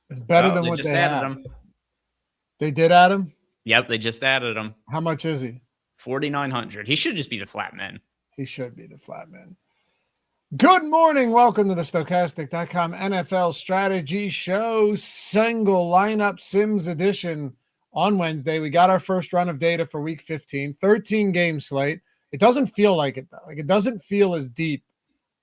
It's better than they what just they added have. him. They did add him? Yep, they just added him. How much is he? 4,900. He should just be the flat man. He should be the flat man. Good morning. Welcome to the Stokastic.com NFL Strategy Show, Single Lineup Sims Edition. On Wednesday, we got our first run of data for Week 15, 13-game slate. It doesn't feel like it, though. Like, it doesn't feel as deep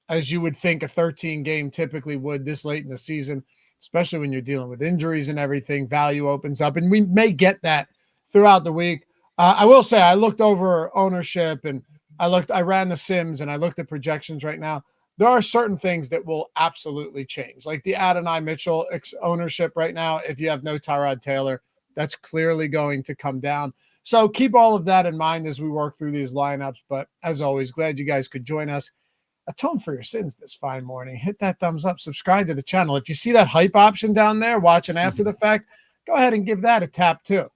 as you would think a 13-game typically would this late in the season, especially when you're dealing with injuries and everything. Value opens up, and we may get that throughout the week. I will say I looked over ownership, and I ran the Sims, and I looked at projections right now. There are certain things that will absolutely change, like the Adonai Mitchell ownership right now. If you have no Tyrod Taylor, that's clearly going to come down. So keep all of that in mind as we work through these lineups. But as always, glad you guys could join us. Atone for your sins this fine morning. Hit that thumbs up, subscribe to the channel. If you see that hype option down there, watching after the fact, go ahead and give that a tap too.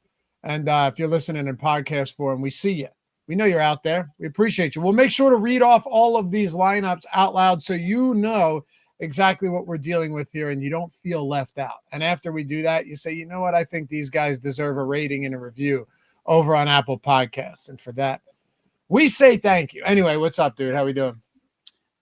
And if you're listening in podcast form, we see you. We know you're out there. We appreciate you. We'll make sure to read off all of these lineups out loud so you know exactly what we're dealing with here and you don't feel left out. And after we do that, you say, you know what? I think these guys deserve a rating and a review over on Apple Podcasts. And for that, we say thank you. Anyway, what's up, dude? How we doing?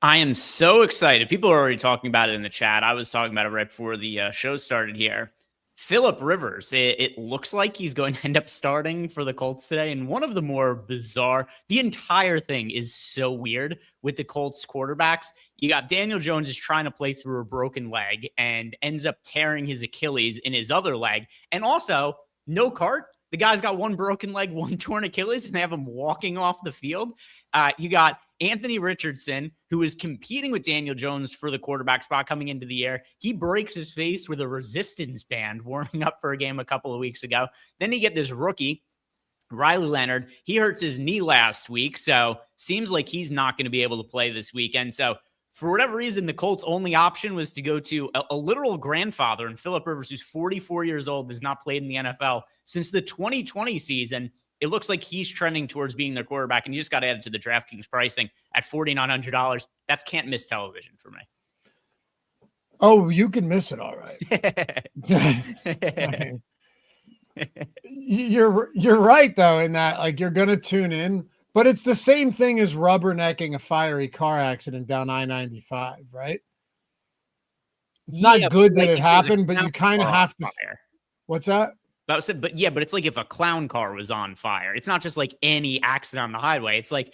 I am so excited. People are already talking about it in the chat. I was talking about it right before the show started here. Phillip Rivers, it looks like he's going to end up starting for the Colts today. And one of the more bizarre, the entire thing is so weird with the Colts quarterbacks. You got Daniel Jones is trying to play through a broken leg and ends up tearing his Achilles in his other leg. And also, no cart. The guy's got one broken leg, one torn Achilles, and they have him walking off the field. You got Anthony Richardson, who is competing with Daniel Jones for the quarterback spot coming into the year. He breaks his face with a resistance band warming up for a game a couple of weeks ago. Then you get this rookie, Riley Leonard. He hurts his knee last week, so seems like he's not going to be able to play this weekend. So for whatever reason, the Colts' only option was to go to a literal grandfather, and Phillip Rivers, who's 44 years old, has not played in the NFL since the 2020 season. It looks like he's trending towards being their quarterback, and you just got added to the DraftKings pricing at $4,900. That's can't miss television for me. Oh, you can miss it, all right. You're right though in that, like, you're gonna tune in, but it's the same thing as rubbernecking a fiery car accident down I-95, right? It's not good that it happened, but you kind of have to. Fire. What's that? But it's like if a clown car was on fire. It's not just like any accident on the highway. It's like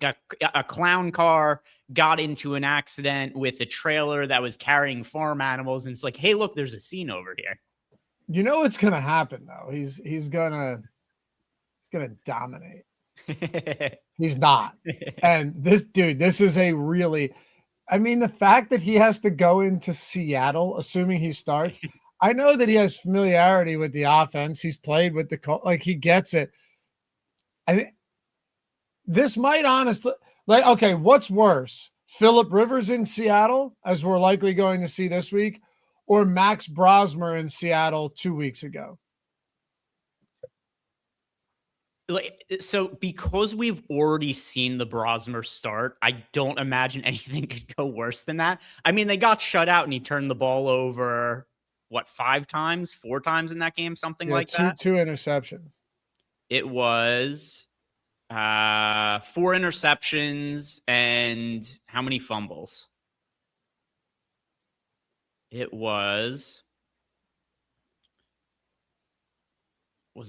a clown car got into an accident with a trailer that was carrying farm animals, and it's like, hey, look, there's a scene over here. You know what's gonna happen though? He's gonna dominate. He's not. And this is a really, I mean, the fact that he has to go into Seattle, assuming he starts. I know that he has familiarity with the offense. He's played with the Colts. Like, he gets it. I mean, this might honestly, like, okay, what's worse? Phillip Rivers in Seattle, as we're likely going to see this week, or Max Brosmer in Seattle 2 weeks ago? So because we've already seen the Brosmer start, I don't imagine anything could go worse than that. I mean, they got shut out and he turned the ball over, what, 4 times in that game? Something like that? Two interceptions. It was 4 interceptions and how many fumbles? It was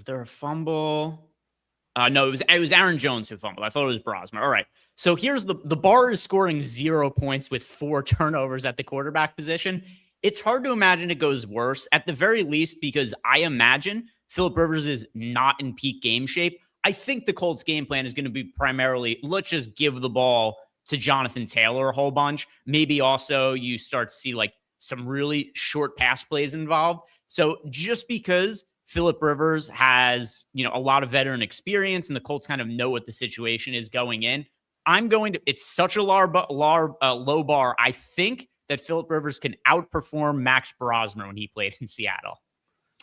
there a fumble? No, it was Aaron Jones who fumbled. I thought it was Brosmer. All right. So here's the bar is scoring 0 points with 4 turnovers at the quarterback position. It's hard to imagine it goes worse, at the very least, because I imagine Phillip Rivers is not in peak game shape. I think the Colts game plan is going to be primarily, let's just give the ball to Jonathan Taylor a whole bunch. Maybe also you start to see like some really short pass plays involved. So just because Phillip Rivers has, a lot of veteran experience and the Colts kind of know what the situation is going in, it's such a low bar. I think that Phillip Rivers can outperform Max Brosmer when he played in Seattle.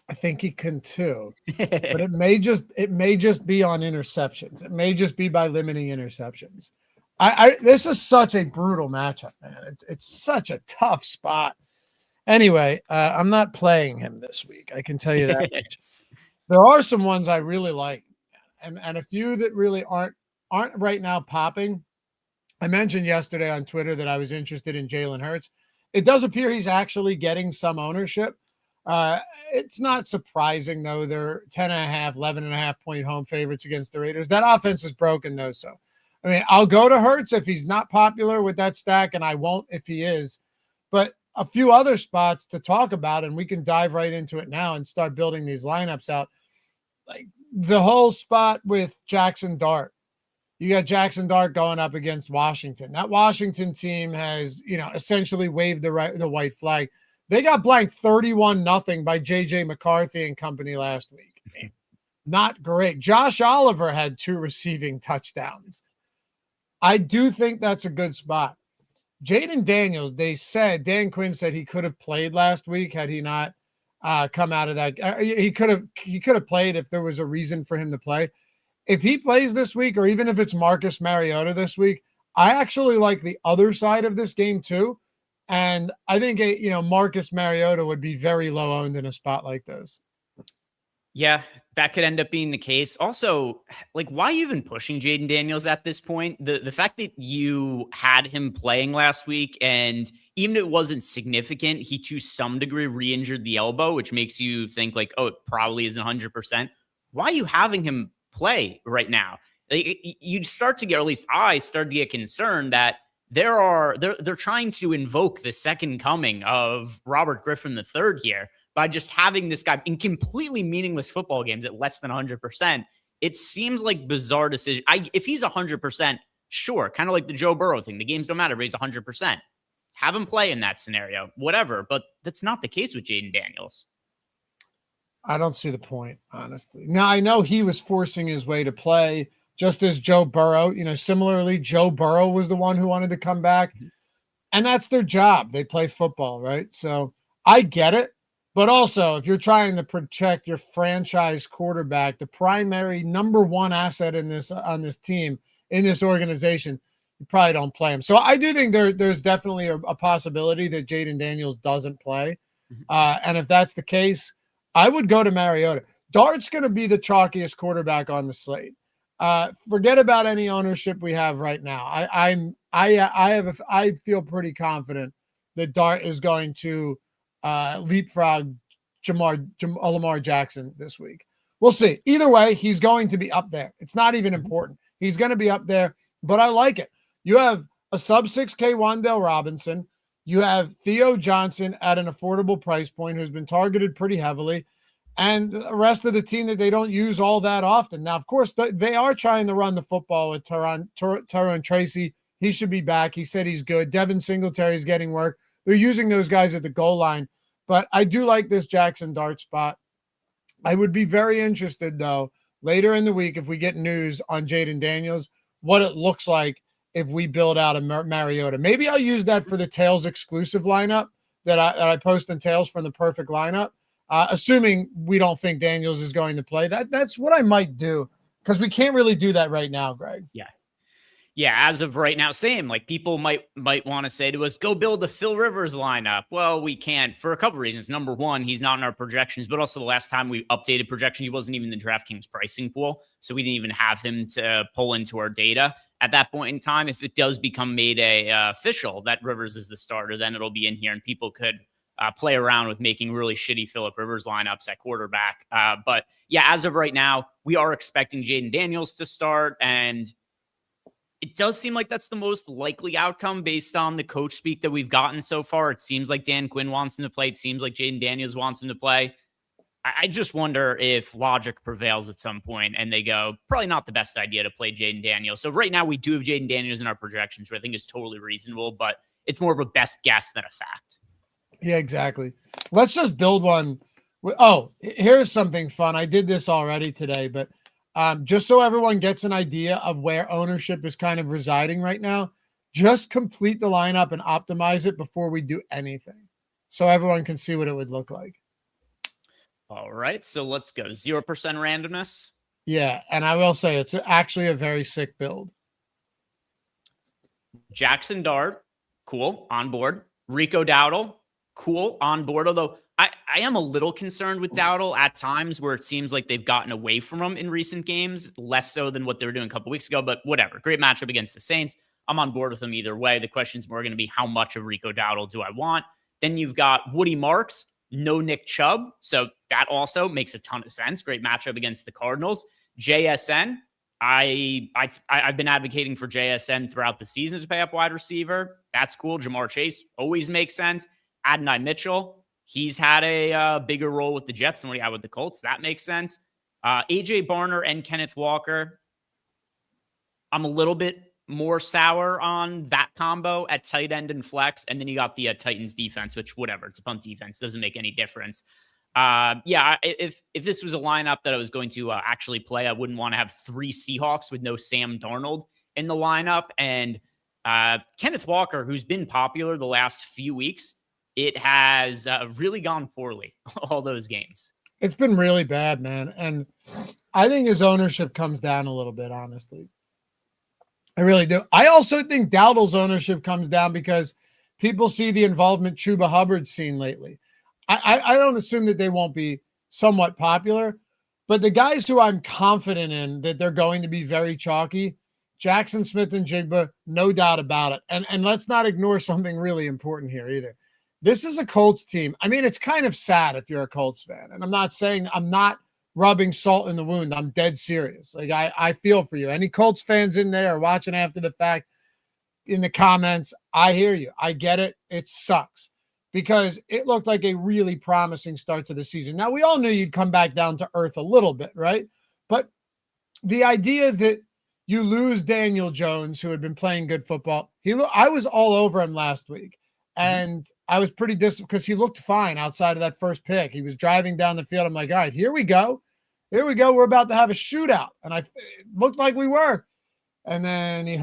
I think he can too, but it may just be on interceptions. It may just be by limiting interceptions. This is such a brutal matchup, man. It's such a tough spot. Anyway, I'm not playing him this week. I can tell you that much. There are some ones I really like, and a few that really aren't right now popping. I mentioned yesterday on Twitter that I was interested in Jalen Hurts. It does appear he's actually getting some ownership. It's not surprising, though. They're 10.5, 11.5 point home favorites against the Raiders. That offense is broken, though. So, I mean, I'll go to Hurts if he's not popular with that stack, and I won't if he is. But a few other spots to talk about, and we can dive right into it now and start building these lineups out. Like the whole spot with Jackson Dart. You got Jackson Dart going up against Washington. That Washington team has, essentially waved the white flag. They got blanked 31-0 by JJ McCarthy and company last week. Not great. Josh Oliver had 2 receiving touchdowns. I do think that's a good spot. Jaden Daniels, Dan Quinn said he could have played last week had he not come out of that. He could have played if there was a reason for him to play. If he plays this week, or even if it's Marcus Mariota this week, I actually like the other side of this game too. And I think, Marcus Mariota would be very low owned in a spot like this. Yeah, that could end up being the case. Also, like, why are you even pushing Jaden Daniels at this point? The fact that you had him playing last week, and even if it wasn't significant, he to some degree re-injured the elbow, which makes you think like, oh, it probably isn't 100%. Why are you having him play right now? Like, you start to get, or at least I started to get concerned that they're trying to invoke the second coming of Robert Griffin III here by just having this guy in completely meaningless football games at less than 100%. It seems like bizarre decision. If he's 100%, sure, kind of like the Joe Burrow thing. The games don't matter, but he's 100%. Have him play in that scenario, whatever. But that's not the case with Jaden Daniels. I don't see the point, honestly. Now, I know he was forcing his way to play, just as Joe Burrow. Similarly, Joe Burrow was the one who wanted to come back. And that's their job. They play football, right? So I get it. But also, if you're trying to protect your franchise quarterback, the primary number one asset on this team, in this organization, you probably don't play him. So I do think there's definitely a possibility that Jaden Daniels doesn't play. And if that's the case, I would go to Mariota. Dart's going to be the chalkiest quarterback on the slate. Forget about any ownership we have right now. I feel pretty confident that Dart is going to leapfrog Lamar Jackson this week. We'll see. Either way, he's going to be up there. It's not even important. He's going to be up there, but I like it. You have a sub 6K Wan'Dale Robinson. You have Theo Johnson at an affordable price point who's been targeted pretty heavily, and the rest of the team that they don't use all that often. Now, of course, they are trying to run the football with Tyrone Tracy. He should be back. He said he's good. Devin Singletary is getting work. They're using those guys at the goal line. But I do like this Jackson Dart spot. I would be very interested, though, later in the week if we get news on Jaden Daniels, what it looks like if we build out a Mariota. Maybe I'll use that for the Tails exclusive lineup that I post in Tails from the perfect lineup, assuming we don't think Daniels is going to play. That's what I might do, because we can't really do that right now, Greg. Yeah, as of right now, same. Like, people might want to say to us, go build the Phil Rivers lineup. Well, we can't for a couple reasons. Number one, he's not in our projections, but also the last time we updated projection, he wasn't even in the DraftKings pricing pool. So we didn't even have him to pull into our data at that point in time. If it does become made official that Rivers is the starter, then it'll be in here and people could play around with making really shitty Phillip Rivers lineups at quarterback. But yeah, as of right now, we are expecting Jaden Daniels to start, and it does seem like that's the most likely outcome based on the coach speak that we've gotten so far. It seems like Dan Quinn wants him to play. It seems like Jaden Daniels wants him to play. I just wonder if logic prevails at some point and they go, probably not the best idea to play Jaden Daniels. So right now we do have Jaden Daniels in our projections, which I think is totally reasonable, but it's more of a best guess than a fact. Yeah, exactly. Let's just build one. Oh, here's something fun. I did this already today, but just so everyone gets an idea of where ownership is kind of residing right now, just complete the lineup and optimize it before we do anything, so everyone can see what it would look like. All right, so let's go. 0% randomness. Yeah, and I will say it's actually a very sick build. Jackson Dart, cool, on board. Rico Dowdle, Cool, on board. Although I am a little concerned with Dowdle at times where it seems like they've gotten away from him in recent games, less so than what they were doing a couple weeks ago. But whatever. Great matchup against the Saints. I'm on board with him either way. The question's more going to be how much of Rico Dowdle do I want? Then you've got Woody Marks, no Nick Chubb. So that also makes a ton of sense. Great matchup against the Cardinals. JSN. I've been advocating for JSN throughout the season to pay up wide receiver. That's cool. Jamar Chase always makes sense. Adonai Mitchell, he's had a bigger role with the Jets than what he had with the Colts. That makes sense. AJ Barner and Kenneth Walker. I'm a little bit more sour on that combo at tight end and flex. And then you got the Titans defense, which whatever, it's a punt defense. Doesn't make any difference. If this was a lineup that I was going to actually play, I wouldn't want to have 3 Seahawks with no Sam Darnold in the lineup. And Kenneth Walker, who's been popular the last few weeks, it has really gone poorly all those games. It's been really bad, man. And I think his ownership comes down a little bit, honestly. I really do. I also think Dowdle's ownership comes down because people see the involvement Chuba Hubbard's seen lately. I don't assume that they won't be somewhat popular, but the guys who I'm confident in that they're going to be very chalky, Jackson Smith and Jigba, no doubt about it. And let's not ignore something really important here either. This is a Colts team. I mean, it's kind of sad if you're a Colts fan. And I'm not rubbing salt in the wound. I'm dead serious. Like I feel for you. Any Colts fans in there watching after the fact in the comments, I hear you. I get it. It sucks because it looked like a really promising start to the season. Now, we all knew you'd come back down to earth a little bit, right? But the idea that you lose Daniel Jones, who had been playing good football, I was all over him last week. And I was pretty disappointed because he looked fine outside of that first pick. He was driving down the field. I'm like, all right, here we go. Here we go. We're about to have a shootout. And it looked like we were. And then he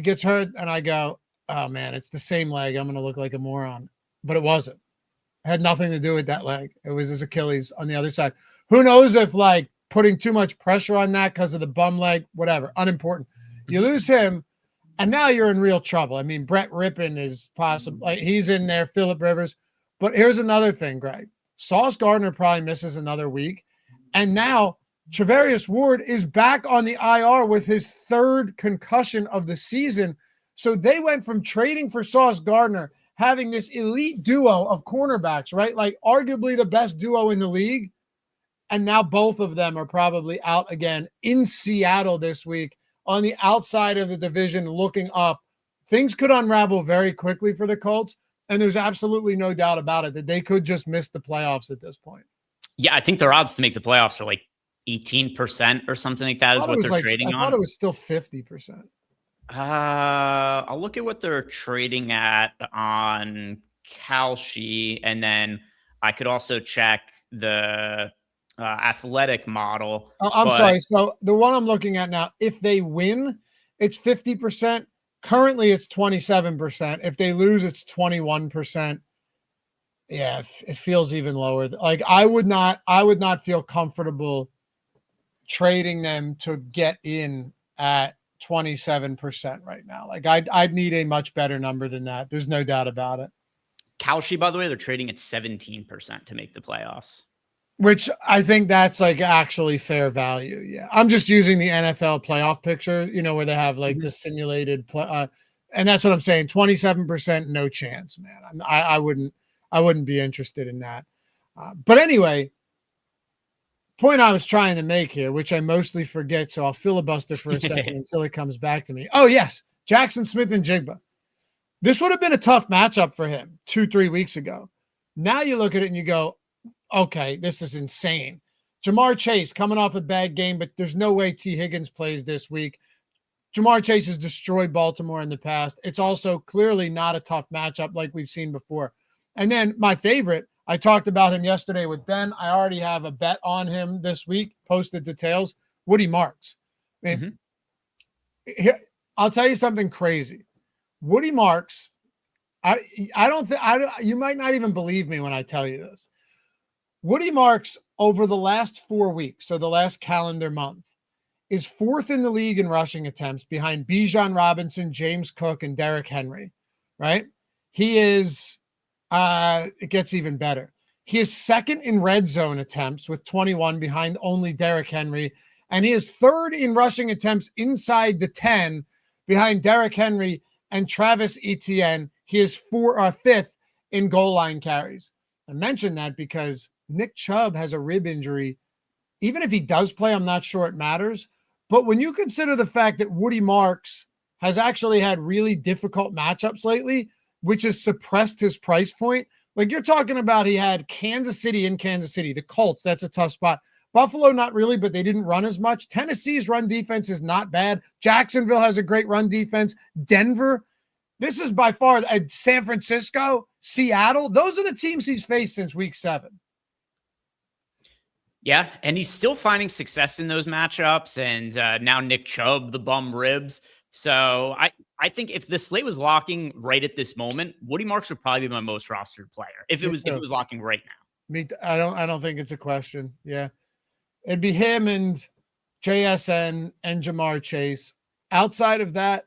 gets hurt. And I go, oh man, it's the same leg. I'm going to look like a moron. But it wasn't. It had nothing to do with that leg. It was his Achilles on the other side. Who knows if like putting too much pressure on that because of the bum leg, whatever, unimportant. You lose him. And now you're in real trouble. I mean, Brett Rippon is possible. Like, he's in there, Phillip Rivers. But here's another thing, Greg. Sauce Gardner probably misses another week. And now Charvarius Ward is back on the IR with his 3rd concussion of the season. So they went from trading for Sauce Gardner, having this elite duo of cornerbacks, right? Like arguably the best duo in the league. And now both of them are probably out again in Seattle this week. On the outside of the division, looking up, things could unravel very quickly for the Colts. And there's absolutely no doubt about it that they could just miss the playoffs at this point. Yeah, I think their odds to make the playoffs are like 18% or something like that is what they're trading on. I thought it was still 50%. I'll look at what they're trading at on Kalshi, and then I could also check the athletic model. I'm sorry. So the one I'm looking at now, if they win, it's 50%. Currently, it's 27%. If they lose, it's 21%. Yeah, it feels even lower. Like I would not feel comfortable trading them to get in at 27% right now. Like I'd need a much better number than that. There's no doubt about it. Kalshi, by the way, they're trading at 17% to make the playoffs. Which I think that's like actually fair value. Yeah. I'm just using the NFL playoff picture, where they have like the simulated play. And that's what I'm saying. 27%, no chance, man. I wouldn't be interested in that. But anyway, point I was trying to make here, which I mostly forget. So I'll filibuster for a second until it comes back to me. Oh yes. Jackson Smith and Jigba. This would have been a tough matchup for him 2-3 weeks ago. Now you look at it and you go, okay, this is insane. Jamar Chase coming off a bad game, but there's no way T. Higgins plays this week. Jamar Chase has destroyed Baltimore in the past. It's also clearly not a tough matchup like we've seen before. And then my favorite, I talked about him yesterday with Ben. I already have a bet on him this week, posted details, Woody Marks. I mean, I'll tell you something crazy. Woody Marks, you might not even believe me when I tell you this. Woody Marks over the last 4 weeks, so the last calendar month, is 4th in the league in rushing attempts behind Bijan Robinson, James Cook, and Derrick Henry, right? He is It gets even better. He is second in red zone attempts with 21 behind only Derrick Henry. And he is third in rushing attempts inside the 10 behind Derrick Henry and Travis Etienne. He is fifth in goal line carries. I mentioned that because Nick Chubb has a rib injury. Even if he does play, I'm not sure it matters. But when you consider the fact that Woody Marks has actually had really difficult matchups lately, which has suppressed his price point, like you're talking about, he had Kansas City in Kansas City, the Colts, that's a tough spot. Buffalo, not really, but they didn't run as much. Tennessee's run defense is not bad. Jacksonville has a great run defense. Denver, this is by far San Francisco, Seattle. Those are the teams he's faced since week 7. Yeah, and he's still finding success in those matchups. And now Nick Chubb, the bum ribs. So I think if the slate was locking right at this moment, Woody Marks would probably be my most rostered player if it was locking right now. I don't think it's a question. Yeah. It'd be him and JSN and Jamar Chase. Outside of that,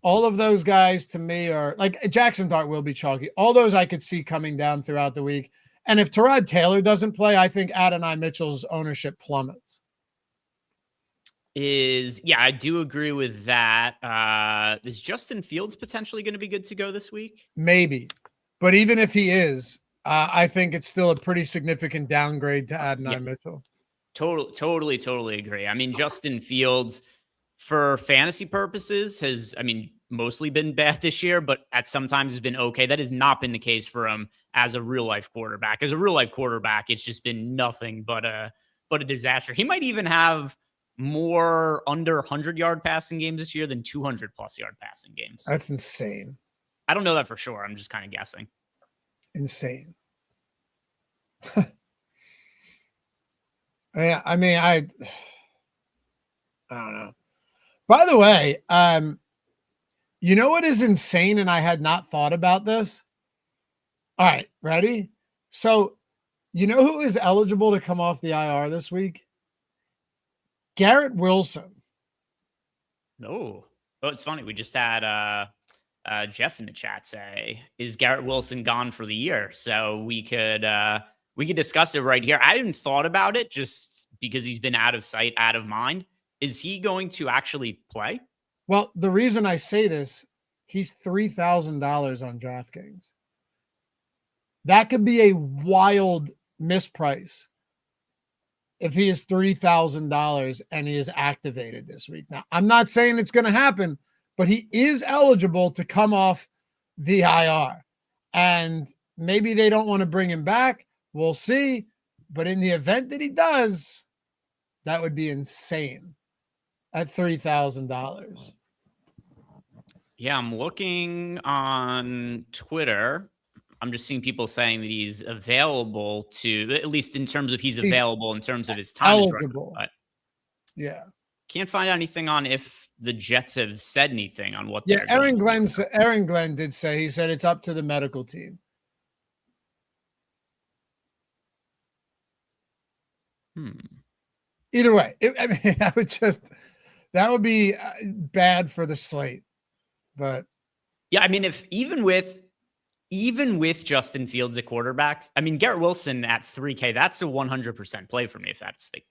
all of those guys to me are like Jackson Dart will be chalky. All those I could see coming down throughout the week. And if Tyrod Taylor doesn't play, I think Adonai Mitchell's ownership plummets. I do agree with that. Is Justin Fields potentially going to be good to go this week? Maybe. But even if he is, I think it's still a pretty significant downgrade to Adonai Mitchell. Totally agree. I mean, Justin Fields, for fantasy purposes, has, mostly been bad this year, but at sometimes has been okay. That has not been the case for him as a real life quarterback. As a real life quarterback, it's just been nothing but a disaster. He might even have more under 100-yard passing games this year than 200+ yard passing games. That's insane. I don't know that for sure. I'm just kind of guessing. Insane. Yeah, I don't know. By the way, you know what is insane, and I had not thought about this? All right, ready? So, you know who is eligible to come off the IR this week? Garrett Wilson. No. Oh, it's funny. We just had Jeff in the chat say, is Garrett Wilson gone for the year? So we could discuss it right here. I hadn't thought about it just because he's been out of sight, out of mind. Is he going to actually play? Well, the reason I say this, he's $3,000 on DraftKings. That could be a wild misprice if he is $3,000 and he is activated this week. Now, I'm not saying it's going to happen, but he is eligible to come off the IR. And maybe they don't want to bring him back. We'll see. But in the event that he does, that would be insane at $3,000. Yeah, I'm looking on Twitter. I'm just seeing people saying that he's available to, at least in terms of he's available in terms of his time. Eligible. But yeah. Can't find anything on if the Jets have said anything on what they're doing. Aaron Glenn did say, he said it's up to the medical team. Either way, that would be bad for the slate. But yeah, if even with Justin Fields at quarterback, Garrett Wilson at 3K, that's a 100% play for me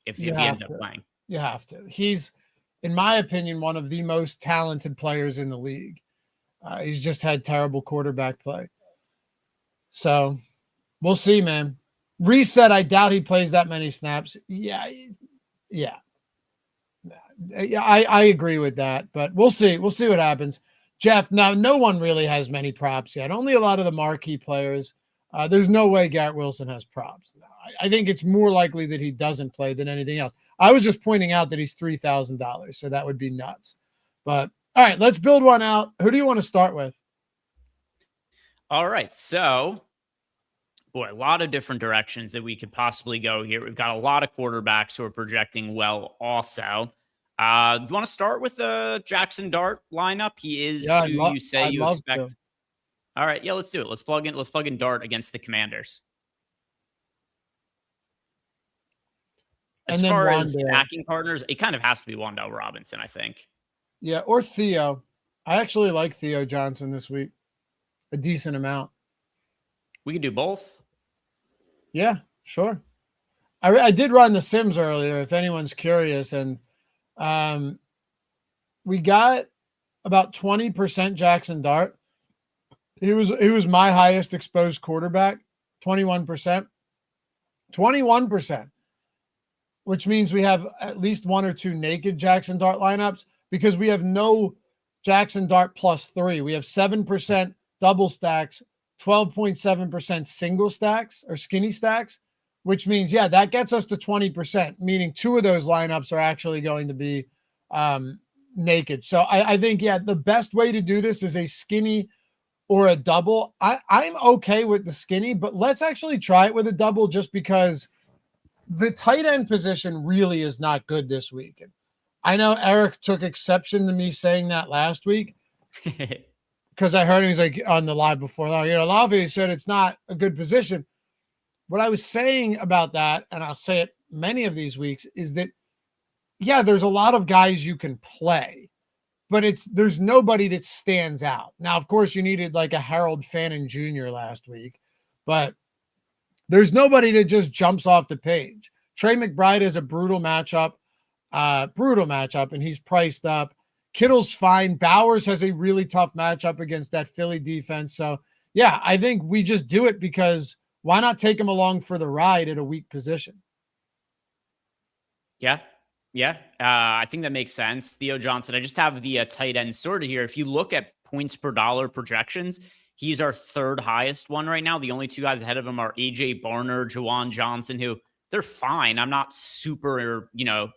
if he ends up playing. You have to. He's, in my opinion, one of the most talented players in the league. He's just had terrible quarterback play. So we'll see, man. Reset, I doubt he plays that many snaps. Yeah. I agree with that, but we'll see. We'll see what happens. Jeff, now no one really has many props yet. Only a lot of the marquee players. There's no way Garrett Wilson has props. I think it's more likely that he doesn't play than anything else. I was just pointing out that he's $3,000, so that would be nuts. But all right, let's build one out. Who do you want to start with? All right, so a lot of different directions that we could possibly go here. We've got a lot of quarterbacks who are projecting well also. You want to start with the Jackson Dart lineup? He is who you say you expect. To. All right, yeah, let's do it. Let's plug in Dart against the Commanders. As far as stacking partners, it kind of has to be Wan'Dale Robinson, I think. Yeah, or Theo. I actually like Theo Johnson this week a decent amount. We can do both. Yeah, sure. I did run the Sims earlier, if anyone's curious, and we got about 20% Jackson Dart. He was my highest exposed quarterback, 21%. 21%, which means we have at least one or two naked Jackson Dart lineups because we have no Jackson Dart +3. We have 7% double stacks, 12.7% single stacks or skinny stacks, which means, yeah, that gets us to 20%, meaning two of those lineups are actually going to be naked. So I think, yeah, the best way to do this is a skinny or a double. I'm okay with the skinny, but let's actually try it with a double just because the tight end position really is not good this week. I know Eric took exception to me saying that last week because I heard him, he's like on the live before, Lavi said it's not a good position. What I was saying about that, and I'll say it many of these weeks, is that, yeah, there's a lot of guys you can play, but there's nobody that stands out. Now, of course, you needed like a Harold Fannin Jr. last week, but there's nobody that just jumps off the page. Trey McBride is a brutal matchup, and he's priced up. Kittle's fine. Bowers has a really tough matchup against that Philly defense. So, yeah, I think we just do it because why not take him along for the ride at a weak position? Yeah. I think that makes sense. Theo Johnson, I just have the tight end sorted here. If you look at points per dollar projections, he's our third highest one right now. The only two guys ahead of him are AJ Barner, Juwan Johnson, who they're fine. I'm not super,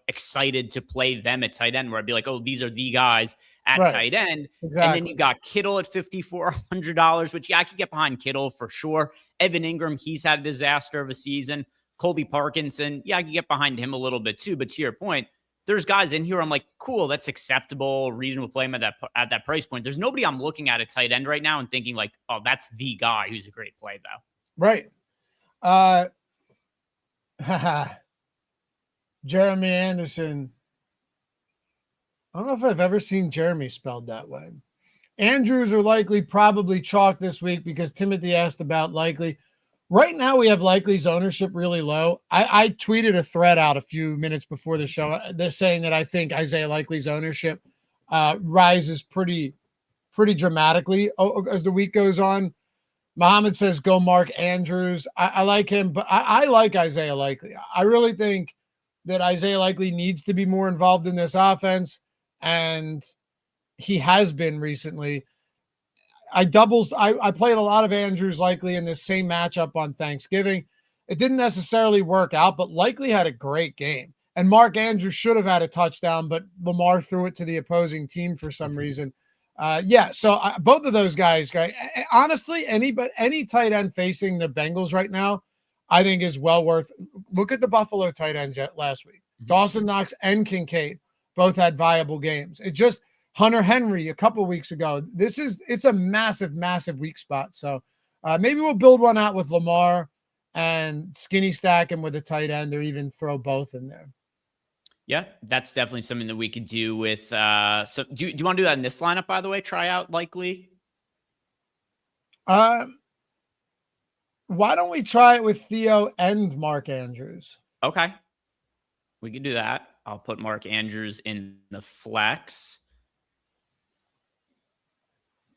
excited to play them at tight end where I'd be like, oh, these are the guys at tight end. Exactly. And then you got Kittle at $5,400, which, yeah, I could get behind Kittle for sure. Evan Ingram, he's had a disaster of a season. Colby Parkinson, yeah, I can get behind him a little bit too. But to your point, there's guys in here I'm like, cool, that's acceptable, reasonable play him at that price point. There's nobody I'm looking at tight end right now and thinking like, oh, that's the guy who's a great play though. Right. Jeremy Anderson. I don't know if I've ever seen Jeremy spelled that way. Andrews are likely probably chalk this week because Timothy asked about likely. Right now, we have Likely's ownership really low. I tweeted a thread out a few minutes before the show. They're saying that I think Isaiah Likely's ownership rises pretty dramatically as the week goes on. Muhammad says, go Mark Andrews. I like him, but I like Isaiah Likely. I really think that Isaiah Likely needs to be more involved in this offense, and he has been recently. I played a lot of Andrews Likely in this same matchup on Thanksgiving. It didn't necessarily work out, but Likely had a great game. And Mark Andrews should have had a touchdown, but Lamar threw it to the opposing team for some reason. So both of those guys, honestly, any tight end facing the Bengals right now, I think is well worth. Look at the Buffalo tight end last week. Dawson Knox and Kincaid both had viable games. It just Hunter Henry a couple weeks ago. It's a massive, massive weak spot. So maybe we'll build one out with Lamar and skinny stack him with a tight end, or even throw both in there. Yeah, that's definitely something that we could do with. So do you want to do that in this lineup, by the way? Try out Likely. Why don't we try it with Theo and Mark Andrews? Okay, we can do that. I'll put Mark Andrews in the flex.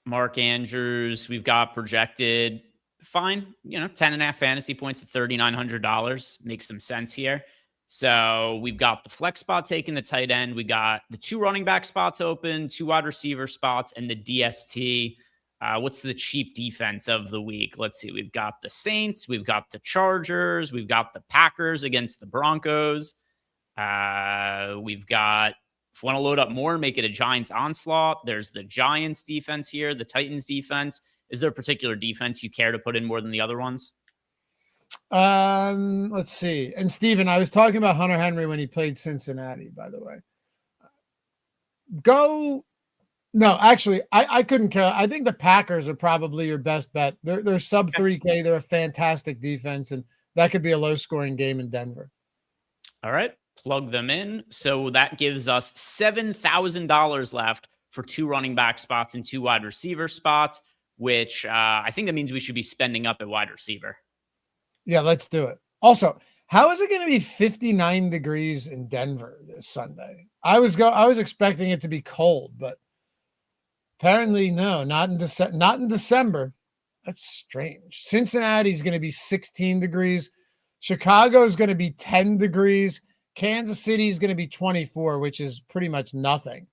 Mark Andrews, we've got projected fine, 10.5 fantasy points at $3,900 makes some sense here. So we've got the flex spot taking the tight end. We got the 2 running back spots open, 2 wide receiver spots, and the DST. What's the cheap defense of the week? Let's see. We've got the Saints. We've got the Chargers. We've got the Packers against the Broncos. We've got, if you want to load up more, make it a Giants onslaught. There's the Giants defense here, the Titans defense. Is there a particular defense you care to put in more than the other ones? Let's see. And Steven, I was talking about Hunter Henry when he played Cincinnati, by the way. No, actually, I couldn't care. I think the Packers are probably your best bet. They're sub 3K. They're a fantastic defense, and that could be a low-scoring game in Denver. All right. Plug them in. So that gives us $7,000 left for 2 running back spots and 2 wide receiver spots. which I think that means we should be spending up at wide receiver. Yeah, let's do it. Also, how is it going to be 59 degrees in Denver this Sunday? I was expecting it to be cold, but apparently no, not in December. That's strange. Cincinnati's going to be 16 degrees. Chicago is going to be 10 degrees. Kansas City is going to be 24, which is pretty much nothing.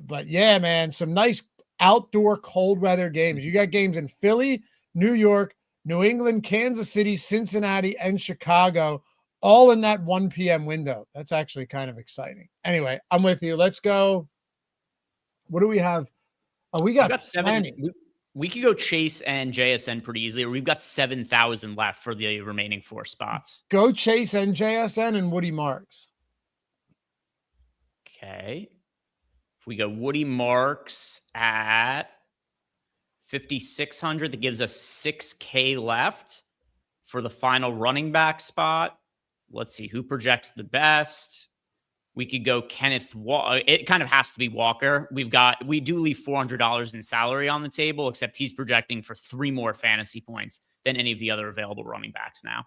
But yeah, man, some nice outdoor cold weather games. You got games in Philly, New York, New England, Kansas City, Cincinnati, and Chicago, all in that 1 p.m. window. That's actually kind of exciting. Anyway, I'm with you. Let's go. What do we have? Oh, we got 7. We could go Chase and JSN pretty easily, or we've got 7,000 left for the remaining 4 spots. Go Chase and JSN and Woody Marks. Okay. If we go Woody Marks at 5,600, that gives us 6K left for the final running back spot. Let's see who projects the best. We could go Kenneth Walker. It kind of has to be Walker. We do leave $400 in salary on the table, except he's projecting for 3 more fantasy points than any of the other available running backs now.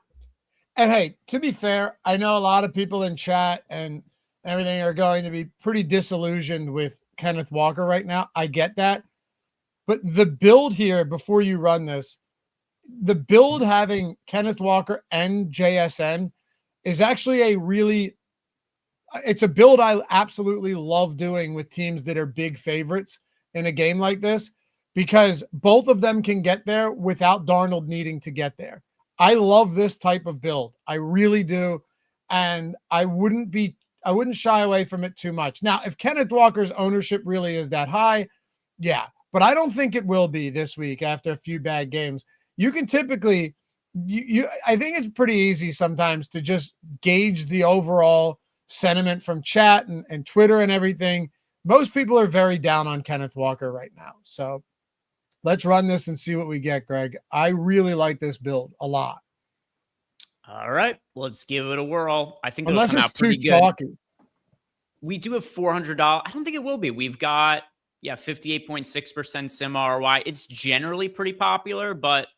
And hey, to be fair, I know a lot of people in chat and everything are going to be pretty disillusioned with Kenneth Walker right now. I get that. But the build here, before you run this, the build having Kenneth Walker and JSN is actually it's a build I absolutely love doing with teams that are big favorites in a game like this, because both of them can get there without Darnold needing to get there. I love this type of build. I really do. And I wouldn't shy away from it too much. Now, if Kenneth Walker's ownership really is that high, yeah, but I don't think it will be this week after a few bad games. You can typically, I think it's pretty easy sometimes to just gauge the overall sentiment from chat and Twitter and everything. Most people are very down on Kenneth Walker right now. So let's run this and see what we get, Greg. I really like this build a lot. All right, let's give it a whirl. I think unless it'll come it's out pretty too good. Chalky. We do have $400. I don't think it will be. We've got 58.6% sim ROI. It's generally pretty popular, but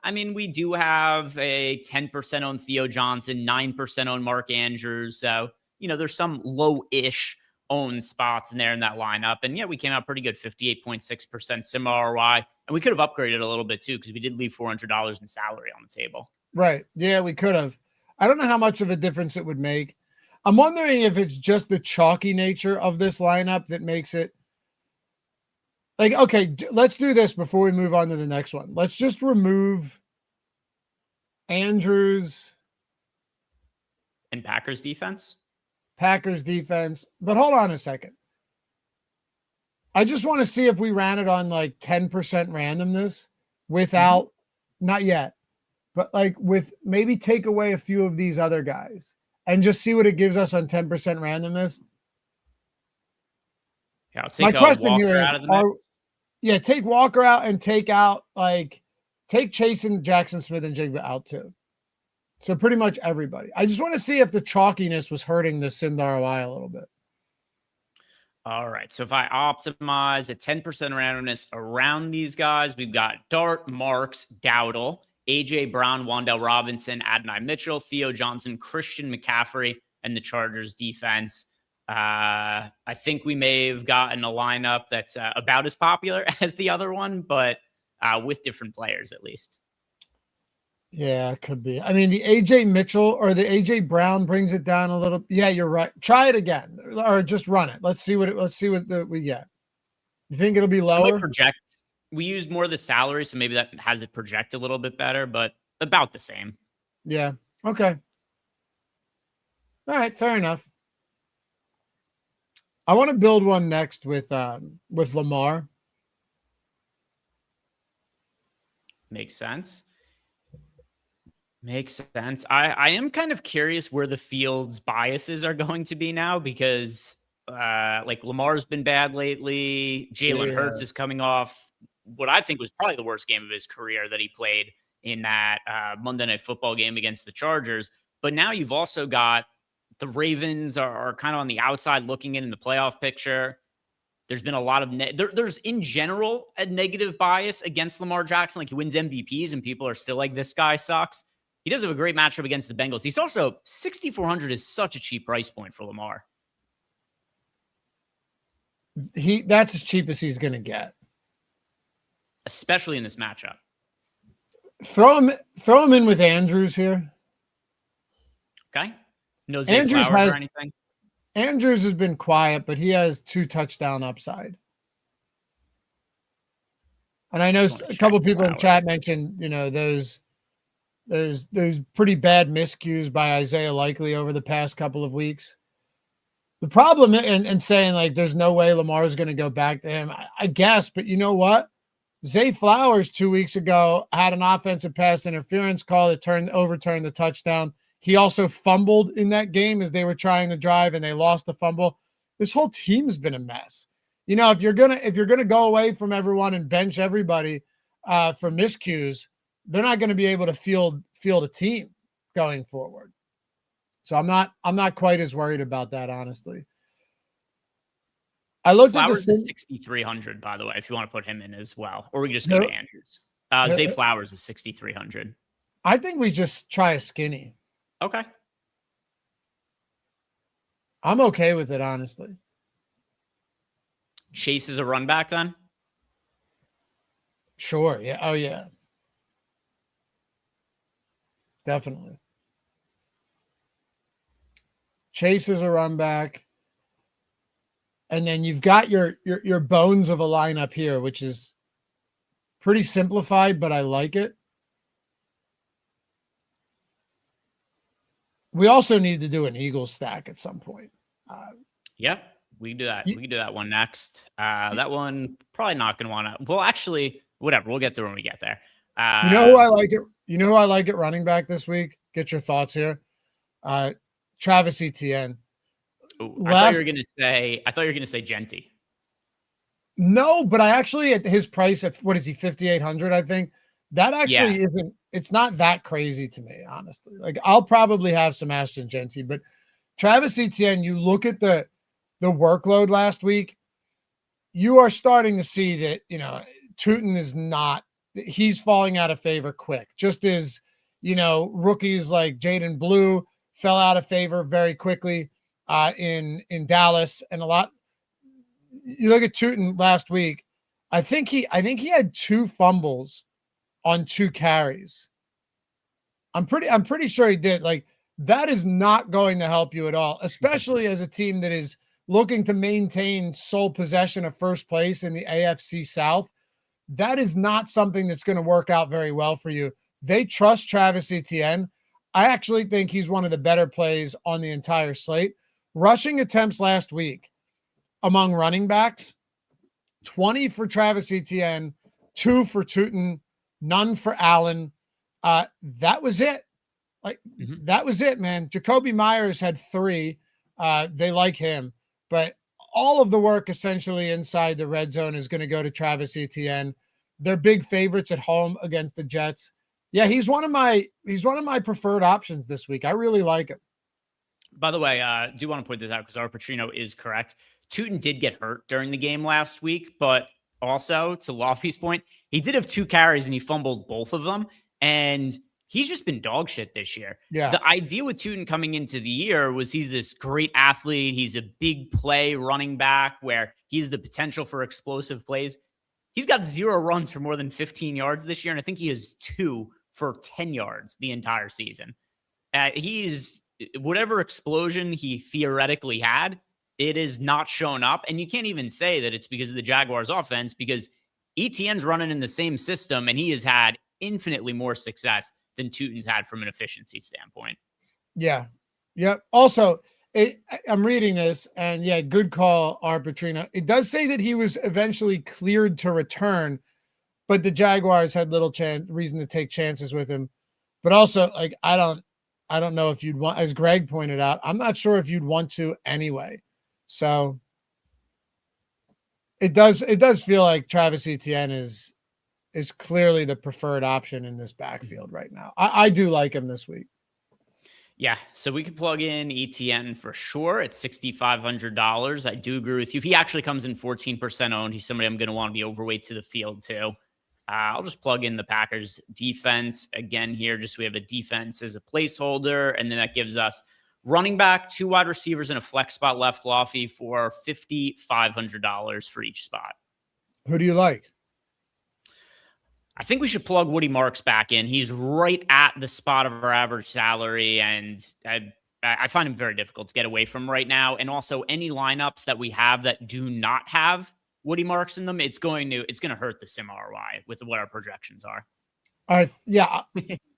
I mean, we do have a 10% on Theo Johnson, 9% on Mark Andrews. So, there's some low-ish owned spots in there in that lineup. And yeah, we came out pretty good, 58.6% sim ROI. And we could have upgraded a little bit too, because we did leave $400 in salary on the table. Right. Yeah, we could have. I don't know how much of a difference it would make. I'm wondering if it's just the chalky nature of this lineup that makes it like, okay, let's do this before we move on to the next one. Let's just remove Andrews and Packers defense. But hold on a second. I just want to see if we ran it on like 10% randomness without, not yet, but like with maybe take away a few of these other guys and just see what it gives us on 10% randomness. Yeah, I'll take Walker out of the mix. Take Walker out and take Chase and Jackson Smith and Jigba out too. So pretty much everybody. I just want to see if the chalkiness was hurting the sim ROI a little bit. All right. So if I optimize at 10% randomness around these guys, we've got Dart, Marks, Dowdle, AJ Brown, Wan'Dale Robinson, Adonai Mitchell, Theo Johnson, Christian McCaffrey, and the Chargers defense. I think we may have gotten a lineup that's about as popular as the other one, but with different players at least. Yeah, it could be. I mean, the AJ Mitchell or the AJ Brown brings it down a little. Yeah, you're right. Try it again or just run it. Let's see what we get. You think it'll be lower? We used more of the salary, so maybe that has it project a little bit better, but about the same. Yeah. Okay. All right. Fair enough. I want to build one next with Lamar. Makes sense. Makes sense. I am kind of curious where the field's biases are going to be now, because like Lamar's been bad lately. Jalen Hurts is coming off what I think was probably the worst game of his career that he played in that Monday Night Football game against the Chargers. But now you've also got the Ravens are kind of on the outside looking in the playoff picture. There's been a lot of there's in general a negative bias against Lamar Jackson. Like he wins MVPs and people are still like, this guy sucks. He does have a great matchup against the Bengals. He's also 6,400 is such a cheap price point for Lamar. That's as cheap as he's going to get, especially in this matchup. Throw him in with Andrews here. Okay. No Zay Flowers or anything. Andrews has been quiet, but he has 2 touchdown upside. And I know a couple of people in chat mentioned, those pretty bad miscues by Isaiah Likely over the past couple of weeks. The problem and saying like there's no way Lamar is going to go back to him, I guess, but you know what? Zay Flowers 2 weeks ago had an offensive pass interference call that overturned the touchdown. He also fumbled in that game as they were trying to drive and they lost the fumble. This whole team's been a mess. If you're gonna go away from everyone and bench everybody for miscues, they're not going to be able to field a team going forward. So I'm not quite as worried about that, honestly. I looked Flowers at the is 6,300, by the way, if you want to put him in as well, or we can just go to Andrews. Zay Flowers is 6,300. I think we just try a skinny. Okay. I'm okay with it, honestly. Chase is a run back then? Sure. Yeah. Oh, yeah. Definitely. Chase is a run back. And then you've got your bones of a lineup here, which is pretty simplified, but I like it. We also need to do an Eagles stack at some point. Yeah, we can do that. We can do that one next. That one probably not going to want to. Well, actually, whatever. We'll get there when we get there. You know who I like it? You know who I like at running back this week? Get your thoughts here. Travis Etienne. I thought you were going to say Genty. No, but I actually at his price at what is he 5,800? I think that actually isn't. It's not that crazy to me, honestly. Like I'll probably have some Ashton Genty, but Travis Etienne. You look at the workload last week. You are starting to see that Tootin is not. He's falling out of favor quick. Just as rookies like Jaden Blue fell out of favor very quickly in Dallas, and a lot. You look at Tootin last week. I think he had 2 fumbles on 2 carries. I'm pretty sure he did. Like that is not going to help you at all, especially as a team that is looking to maintain sole possession of first place in the AFC South. That is not something that's going to work out very well for you. They trust Travis Etienne. I actually think he's one of the better plays on the entire slate. Rushing attempts last week among running backs, 20 for Travis Etienne, 2 for Tootin, none for Allen. That was it. That was it, man. Jacoby Myers had 3. They like him, but all of the work essentially inside the red zone is going to go to Travis Etienne. They're big favorites at home against the Jets. Yeah, he's one of my preferred options this week. I really like him. By the way, I do want to point this out because our Petrino is correct. Tootin did get hurt during the game last week, but also to Lofty's point, he did have 2 carries and he fumbled both of them. And he's just been dog shit this year. Yeah. The idea with Tootin coming into the year was he's this great athlete. He's a big play running back where he's the potential for explosive plays. He's got 0 runs for more than 15 yards this year. And I think he has 2 for 10 yards the entire season. He's whatever explosion he theoretically had, it is not shown up. And you can't even say that it's because of the Jaguars offense because ETN's running in the same system and he has had infinitely more success than Tootin's had from an efficiency standpoint. Yeah. Yep. Also, I'm reading this and good call, Arbitrina. It does say that he was eventually cleared to return, but the Jaguars had little reason to take chances with him. But also, like, I don't know if you'd want, as Greg pointed out, I'm not sure if you'd want to anyway. So it does feel like Travis Etienne is clearly the preferred option in this backfield right now. I do like him this week. Yeah, so we could plug in ETN for sure at $6,500. I do agree with you. If he actually comes in 14% owned, he's somebody I'm going to want to be overweight to the field too. I'll just plug in the Packers defense again here, just so we have a defense as a placeholder. And then that gives us running back, 2 wide receivers, and a flex spot left, Lofty, for $5,500 for each spot. Who do you like? I think we should plug Woody Marks back in. He's right at the spot of our average salary, and I find him very difficult to get away from right now. And also, any lineups that we have that do not have Woody Marks in them, it's going to hurt the sim ROI with what our projections are. All right, yeah,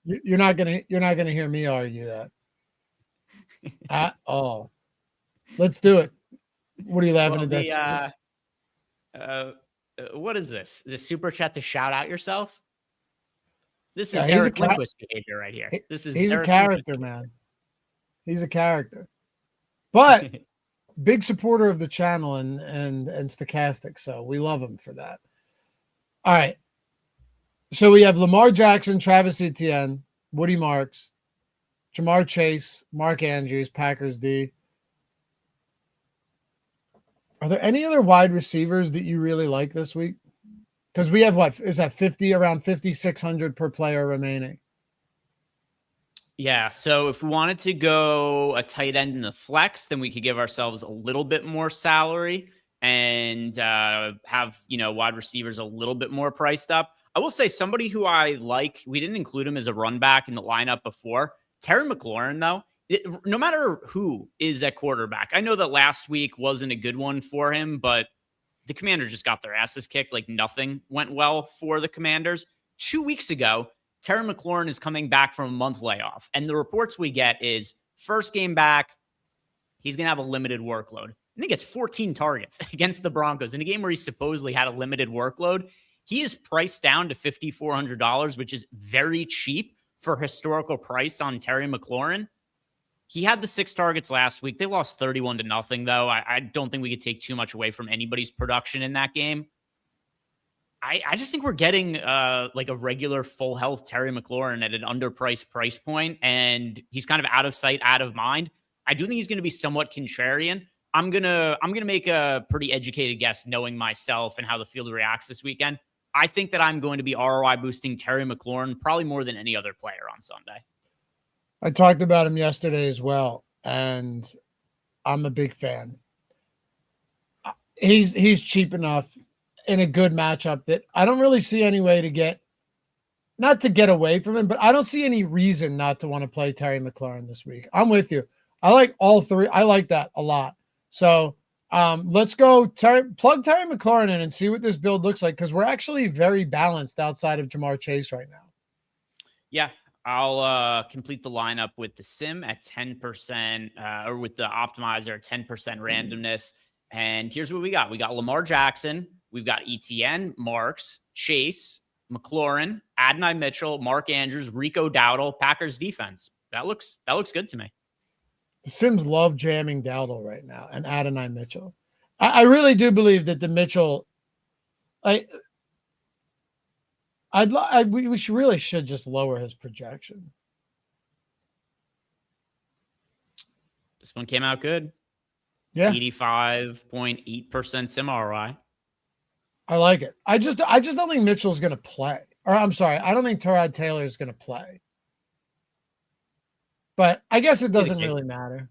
you're not gonna hear me argue that at all. Let's do it. What are you laughing at? What is this? The super chat to shout out yourself? This is He's Eric Lindquist behavior right here. He's a character, man. He's a character, but big supporter of the channel and Stokastic. So we love him for that. All right. So we have Lamar Jackson, Travis Etienne, Woody Marks, Jamar Chase, Mark Andrews, Packers D. Are there any other wide receivers that you really like this week? Because we have what is that around 5,600 per player remaining. Yeah. So if we wanted to go a tight end in the flex, then we could give ourselves a little bit more salary and have, wide receivers a little bit more priced up. I will say somebody who I like, we didn't include him as a run back in the lineup before. Terry McLaurin, though, no matter who is at quarterback, I know that last week wasn't a good one for him, but the Commanders just got their asses kicked. Like nothing went well for the Commanders. 2 weeks ago, Terry McLaurin is coming back from a month layoff. And the reports we get is first game back, he's going to have a limited workload. I think it's 14 targets against the Broncos in a game where he supposedly had a limited workload. He is priced down to $5,400, which is very cheap for historical price on Terry McLaurin. He had the 6 targets last week. They lost 31-0, though. I don't think we could take too much away from anybody's production in that game. I just think we're getting like a regular full health Terry McLaurin at an underpriced price point, and he's kind of out of sight, out of mind. I do think he's going to be somewhat contrarian. I'm gonna make a pretty educated guess, knowing myself and how the field reacts this weekend. I think that I'm going to be ROI boosting Terry McLaurin probably more than any other player on Sunday. I talked about him yesterday as well, and I'm a big fan. He's cheap enough in a good matchup that I don't really see any way to not to get away from him, but I don't see any reason not to want to play Terry McLaurin this week. I'm with you. I like all three. I like that a lot. So let's go plug Terry McLaurin in and see what this build looks like, because we're actually very balanced outside of Jamar Chase right now. Yeah. I'll complete the lineup with the sim at 10% or with the optimizer at 10% randomness. And here's what we got. We got Lamar Jackson. We've got ETN, Marks, Chase, McLaurin, Adonai Mitchell, Mark Andrews, Rico Dowdle, Packers defense. That looks good to me. The Sims love jamming Dowdle right now and Adonai Mitchell. I really do believe that the Mitchell, we should just lower his projection. This one came out good. Yeah. 85.8% sim ROI. I like it. I just don't think Mitchell's going to play. Or I'm sorry, I don't think Tyrod Taylor is going to play. But I guess it doesn't really matter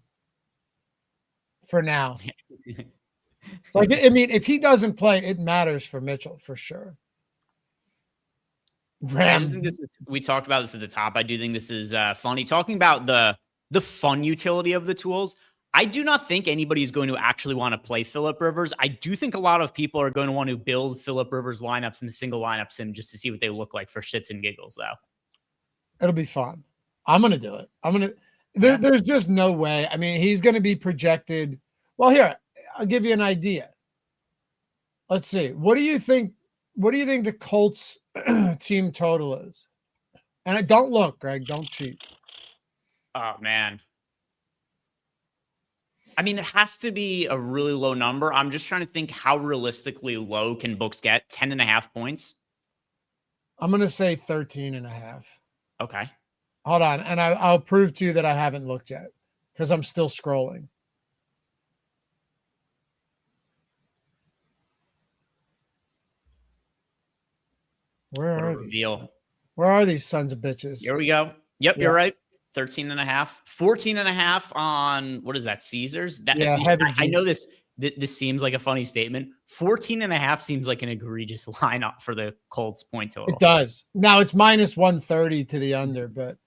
for now. I mean, if he doesn't play, it matters for Mitchell for sure. I just think we talked about this at the top. I do think this is funny. Talking about the fun utility of the tools, I do not think anybody is going to actually want to play Phillip Rivers. I do think a lot of people are going to want to build Phillip Rivers lineups in the single lineup sim just to see what they look like for shits and giggles, though. It'll be fun. I'm going to do it. There's just no way. I mean, he's going to be projected. Well, here, I'll give you an idea. Let's see. What do you think the Colts team total is? And don't look, Greg. Don't cheat. Oh, man. I mean, it has to be a really low number. I'm just trying to think how realistically low can books get? 10.5 points? I'm going to say 13.5. Okay. Hold on. And I'll prove to you that I haven't looked yet because I'm still scrolling. Where are these? Where are these sons of bitches? Here we go. Yep, you're right. 13.5, 14.5 on, what is that, Caesars? I know this seems like a funny statement. 14.5 seems like an egregious lineup for the Colts point total. It does. Now it's minus 130 to the under, but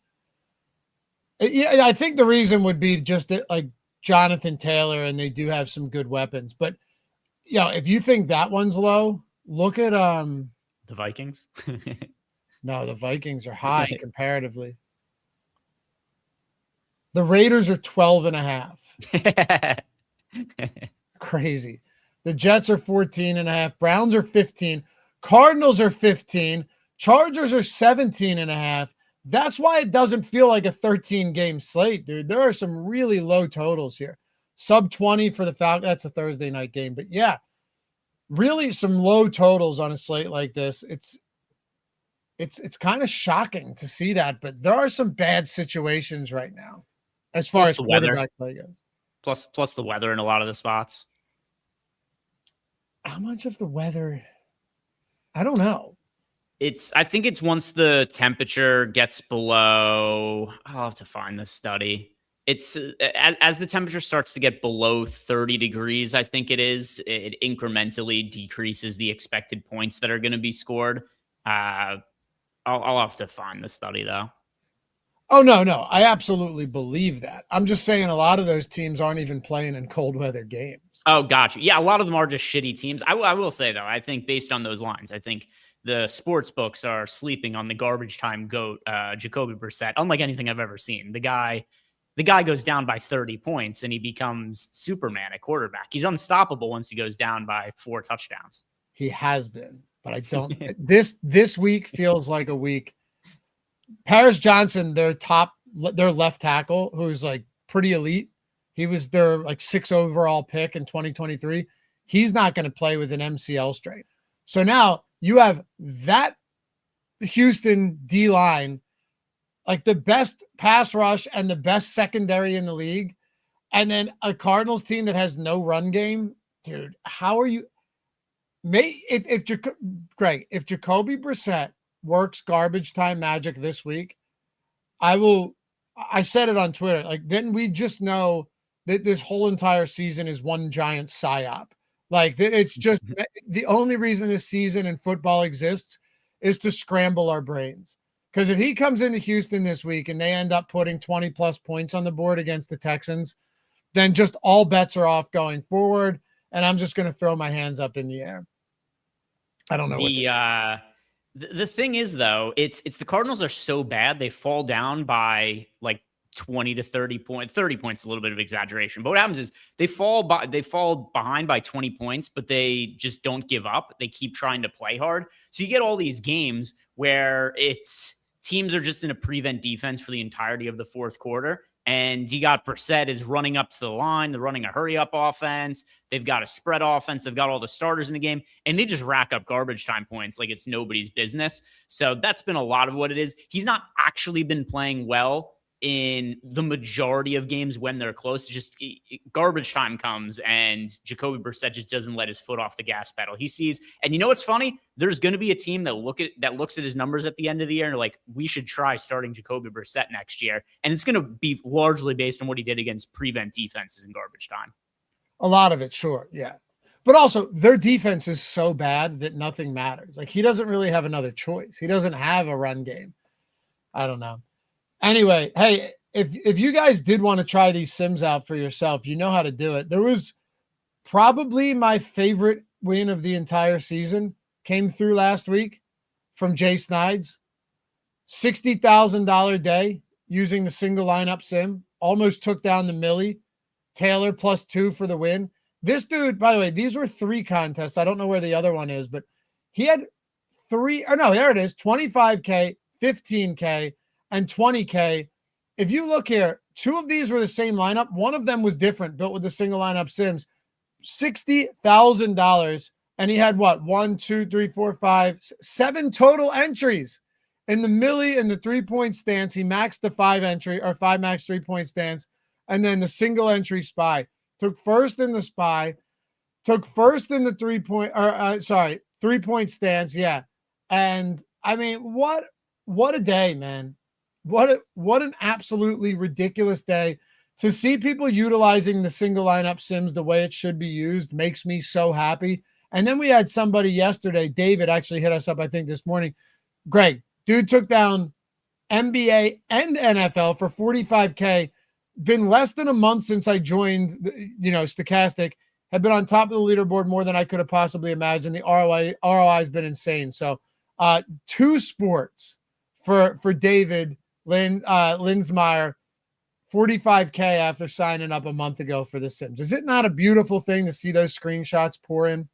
yeah, I think the reason would be just that, like Jonathan Taylor, and they do have some good weapons. But if you think that one's low, look at the Vikings. No, the Vikings are high comparatively. The Raiders are 12.5. Crazy. The Jets are 14.5. Browns are 15. Cardinals are 15. Chargers are 17.5. That's why it doesn't feel like a 13-game slate, dude. There are some really low totals here. Sub 20 for the Falcons. That's a Thursday night game. But yeah, really some low totals on a slate like this. It's kind of shocking to see that, but there are some bad situations right now as far as quarterback play goes. Plus the weather in a lot of the spots. How much of the weather? I don't know. I think it's once the temperature gets below, I'll have to find this study. It's as the temperature starts to get below 30 degrees, I think it incrementally decreases the expected points that are going to be scored. I'll have to find the study though. Oh, no. I absolutely believe that. I'm just saying a lot of those teams aren't even playing in cold weather games. Oh, gotcha. Yeah, a lot of them are just shitty teams. I will say, though, I think based on those lines, I think the sports books are sleeping on the garbage time goat, Jacoby Brissett, unlike anything I've ever seen. The guy goes down by 30 points, and he becomes Superman at quarterback. He's unstoppable once he goes down by 4 touchdowns. He has been, but I don't. This week feels like a week. Paris Johnson, their left tackle, who's like pretty elite. He was their like 6th overall pick in 2023. He's not going to play with an MCL strain. So now you have that Houston D line, like the best pass rush and the best secondary in the league. And then a Cardinals team that has no run game. Dude, how are you? If Jacoby Brissett works garbage time magic this week, I said it on Twitter, like then we just know that this whole entire season is one giant psyop. Like it's just the only reason this season in football exists is to scramble our brains. Because if he comes into Houston this week and they end up putting 20 plus points on the board against the Texans, then just all bets are off going forward. And I'm just going to throw my hands up in the air. I don't know. The thing is, though, it's the Cardinals are so bad they fall down by like 20 to 30 points. 30 points is a little bit of exaggeration, but what happens is they fall behind by 20 points, but they just don't give up. They keep trying to play hard. So you get all these games where teams are just in a prevent defense for the entirety of the fourth quarter. And you got Brissett is running up to the line. They're running a hurry-up offense. They've got a spread offense. They've got all the starters in the game. And they just rack up garbage time points like it's nobody's business. So that's been a lot of what it is. He's not actually been playing well in the majority of games when they're close. Just garbage time comes and Jacoby Brissett just doesn't let his foot off the gas pedal. He sees, and you know what's funny? There's going to be a team that looks at his numbers at the end of the year and are like, we should try starting Jacoby Brissett next year. And it's going to be largely based on what he did against prevent defenses in garbage time. A lot of it, sure. Yeah. But also their defense is so bad that nothing matters. Like he doesn't really have another choice. He doesn't have a run game. I don't know. Anyway, hey, if you guys did want to try these sims out for yourself, you know how to do it. There was probably my favorite win of the entire season came through last week from Jay Snides. $60,000 day using the single lineup sim. Almost took down the Millie. Taylor +2 for the win. This dude, by the way, these were 3 contests. I don't know where the other one is, but he had 3. Oh, no, there it is. 25K, 15K. And 20K. If you look here, 2 of these were the same lineup. One of them was different, built with the single lineup sims. $60,000. And he had what? 1, 2, 3, 4, 5, 7 total entries In the millie and the 3-point stance, he maxed the 5 max 3-point stance, and then the single entry spy. Took first in the spy, took first in the 3-point stance. Yeah. And I mean, what a day, man. What an absolutely ridiculous day. To see people utilizing the single lineup sims the way it should be used makes me so happy. And then we had somebody yesterday, David actually hit us up, I think this morning. Greg, dude took down NBA and NFL for 45K. Been less than a month since I joined, Stokastic. Have been on top of the leaderboard more than I could have possibly imagined. The ROI has been insane. So 2 sports for David Linsmeyer, 45K after signing up a month ago for the Sims. Is it not a beautiful thing to see those screenshots pour in?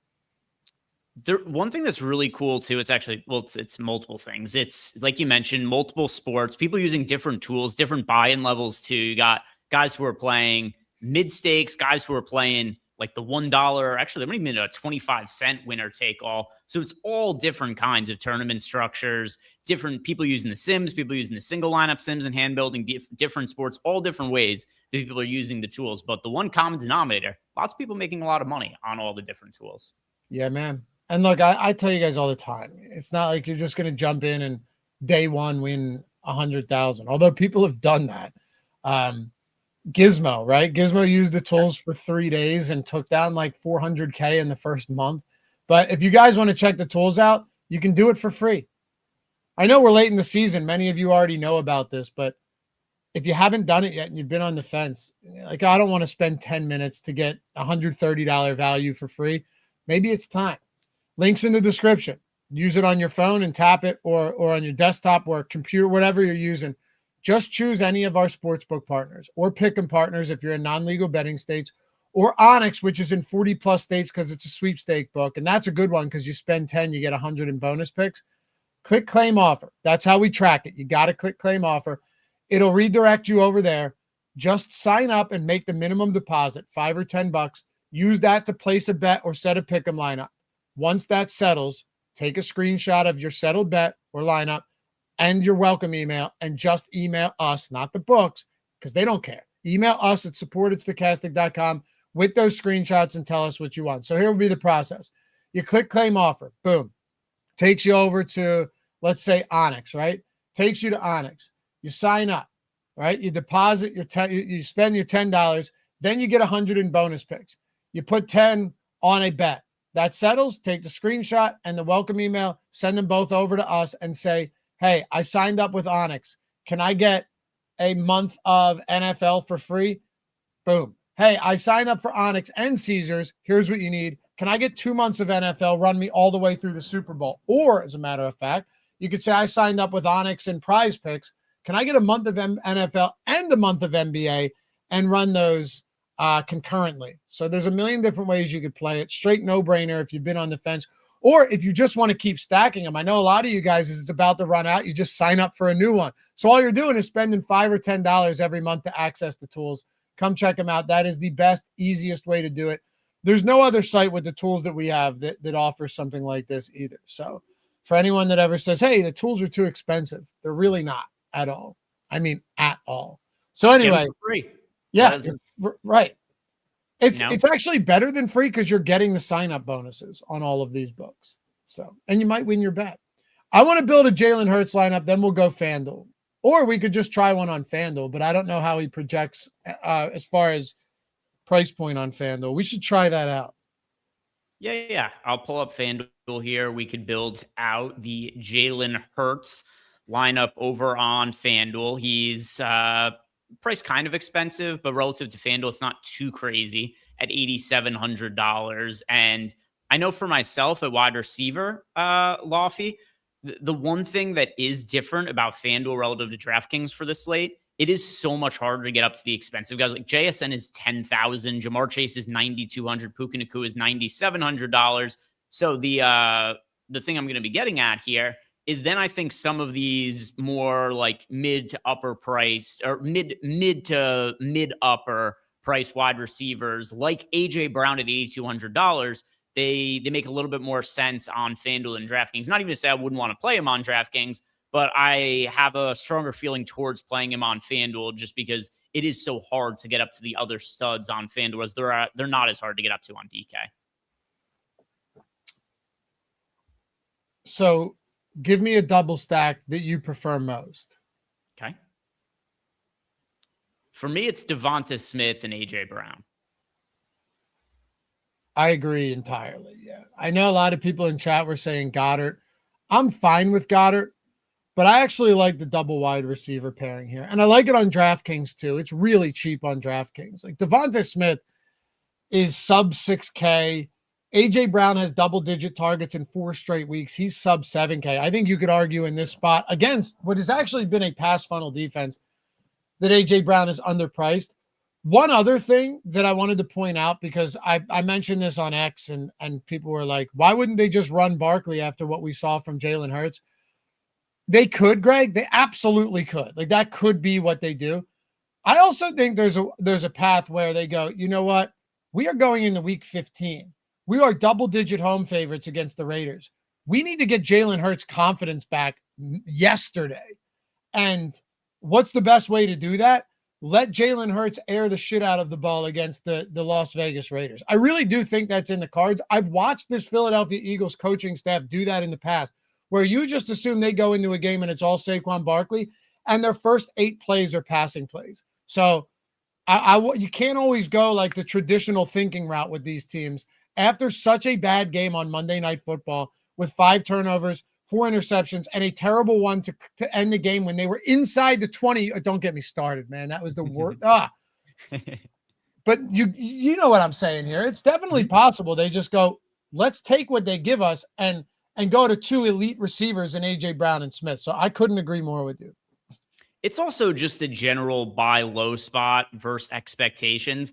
One thing that's really cool too, it's multiple things. It's like you mentioned, multiple sports, people using different tools, different buy-in levels too. You got guys who are playing mid stakes, guys who are playing like the $1, actually, there might even a 25-cent winner take all. So it's all different kinds of tournament structures, different people using the sims, people using the single lineup sims and hand building, different sports, all different ways that people are using the tools. But the one common denominator, lots of people making a lot of money on all the different tools. Yeah, man. And look, I tell you guys all the time, it's not like you're just going to jump in and day one win 100,000. Although people have done that. Gizmo, right? Gizmo used the tools for 3 days and took down like 400K in the first month. But if you guys want to check the tools out, you can do it for free. I know we're late in the season. Many of you already know about this, but if you haven't done it yet and you've been on the fence, like I don't want to spend 10 minutes to get $130 value for free. Maybe it's time. Links in the description. Use it on your phone and tap it or on your desktop or computer, whatever you're using. Just choose any of our sportsbook partners or pick 'em partners if you're in non-legal betting states, or Onyx, which is in 40 plus states because it's a sweepstake book. And that's a good one because you spend 10, you get 100 in bonus picks. Click claim offer. That's how we track it. You got to click claim offer. It'll redirect you over there. Just sign up and make the minimum deposit, $5 or $10. Use that to place a bet or set a pick 'em lineup. Once that settles, take a screenshot of your settled bet or lineup and your welcome email and just email us, not the books, because they don't care. Email us at support@stokastic.com with those screenshots and tell us what you want. So here will be the process. You click claim offer, boom. Takes you over to, let's say, Onyx, right? Takes you to Onyx. You sign up, right? You deposit you spend your $10, then you get 100 in bonus picks. You put 10 on a bet. That settles, take the screenshot and the welcome email, send them both over to us and say, hey, I signed up with Onyx. Can I get a month of NFL for free? Boom. Hey, I signed up for Onyx and Caesars. Here's what you need. Can I get 2 months of NFL? Run me all the way through the Super Bowl. Or, as a matter of fact, you could say I signed up with Onyx and Prize Picks. Can I get a month of NFL and a month of NBA and run those concurrently? So there's a million different ways you could play it. Straight no-brainer if you've been on the fence. Or if you just want to keep stacking them. I know a lot of you guys, as it's about to run out, you just sign up for a new one. So all you're doing is spending $5 or $10 every month to access the tools. Come check them out. That is the best, easiest way to do it. There's no other site with the tools that we have that offers something like this either. So for anyone that ever says, hey, the tools are too expensive, they're really not at all. I mean, at all. So anyway, free. Yeah, right. It's actually better than free because you're getting the sign-up bonuses on all of these books. So, and you might win your bet. I want to build a Jalen Hurts lineup, then we'll go FanDuel. Or we could just try one on FanDuel, but I don't know how he projects as far as price point on FanDuel. We should try that out. Yeah. I'll pull up FanDuel here. We could build out the Jalen Hurts lineup over on FanDuel. He's price kind of expensive, but relative to FanDuel, it's not too crazy at $8,700. And I know for myself at wide receiver, Lofty, the one thing that is different about FanDuel relative to DraftKings for the slate, it is so much harder to get up to the expensive guys. Like JSN is $10,000, Jamar Chase is $9,200, Puka Nacua is $9,700. So the thing I'm going to be getting at here is then I think some of these more like mid to upper priced or mid to mid upper price wide receivers like AJ Brown at $8,200, they make a little bit more sense on FanDuel and DraftKings. Not even to say I wouldn't want to play him on DraftKings, but I have a stronger feeling towards playing him on FanDuel just because it is so hard to get up to the other studs on FanDuel as they're not as hard to get up to on DK. So give me a double stack that you prefer most. Okay. For me, it's Devonta Smith and AJ Brown. I agree entirely. Yeah. I know a lot of people in chat were saying Goddard. I'm fine with Goddard, but I actually like the double wide receiver pairing here. And I like it on DraftKings too. It's really cheap on DraftKings. Like Devonta Smith is sub 6K. AJ Brown has double-digit targets in 4 straight weeks. He's sub 7K. I think you could argue in this spot against what has actually been a pass funnel defense that AJ Brown is underpriced. One other thing that I wanted to point out, because I mentioned this on X and people were like, why wouldn't they just run Barkley after what we saw from Jalen Hurts? They could, Greg. They absolutely could. Like that could be what they do. I also think there's a path where they go, you know what? We are going into week 15. We are double-digit home favorites against the Raiders. We need to get Jalen Hurts' confidence back yesterday. And what's the best way to do that? Let Jalen Hurts air the shit out of the ball against the Las Vegas Raiders. I really do think that's in the cards. I've watched this Philadelphia Eagles coaching staff do that in the past, where you just assume they go into a game and it's all Saquon Barkley, and their first 8 plays are passing plays. So you can't always go like the traditional thinking route with these teams. After such a bad game on Monday Night Football with 5 turnovers, 4 interceptions, and a terrible one to end the game when they were inside the 20. Don't get me started, man. That was the worst. But you know what I'm saying here. It's definitely possible. They just go, let's take what they give us and go to 2 elite receivers in AJ Brown and Smith. So I couldn't agree more with you. It's also just a general buy low spot versus expectations.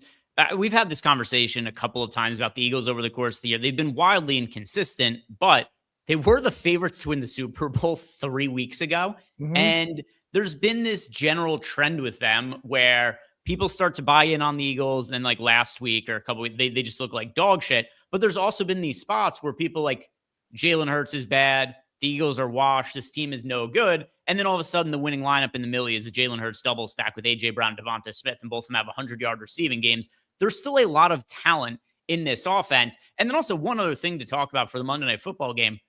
We've had this conversation a couple of times about the Eagles over the course of the year. They've been wildly inconsistent, but they were the favorites to win the Super Bowl 3 weeks ago. Mm-hmm. And there's been this general trend with them where people start to buy in on the Eagles. And like last week or a couple weeks, they just look like dog shit. But there's also been these spots where people like Jalen Hurts is bad. The Eagles are washed. This team is no good. And then all of a sudden, the winning lineup in the Millie is a Jalen Hurts double stack with AJ Brown, Devonta Smith, and both of them have 100-yard receiving games. There's still a lot of talent in this offense. And then also one other thing to talk about for the Monday Night Football game,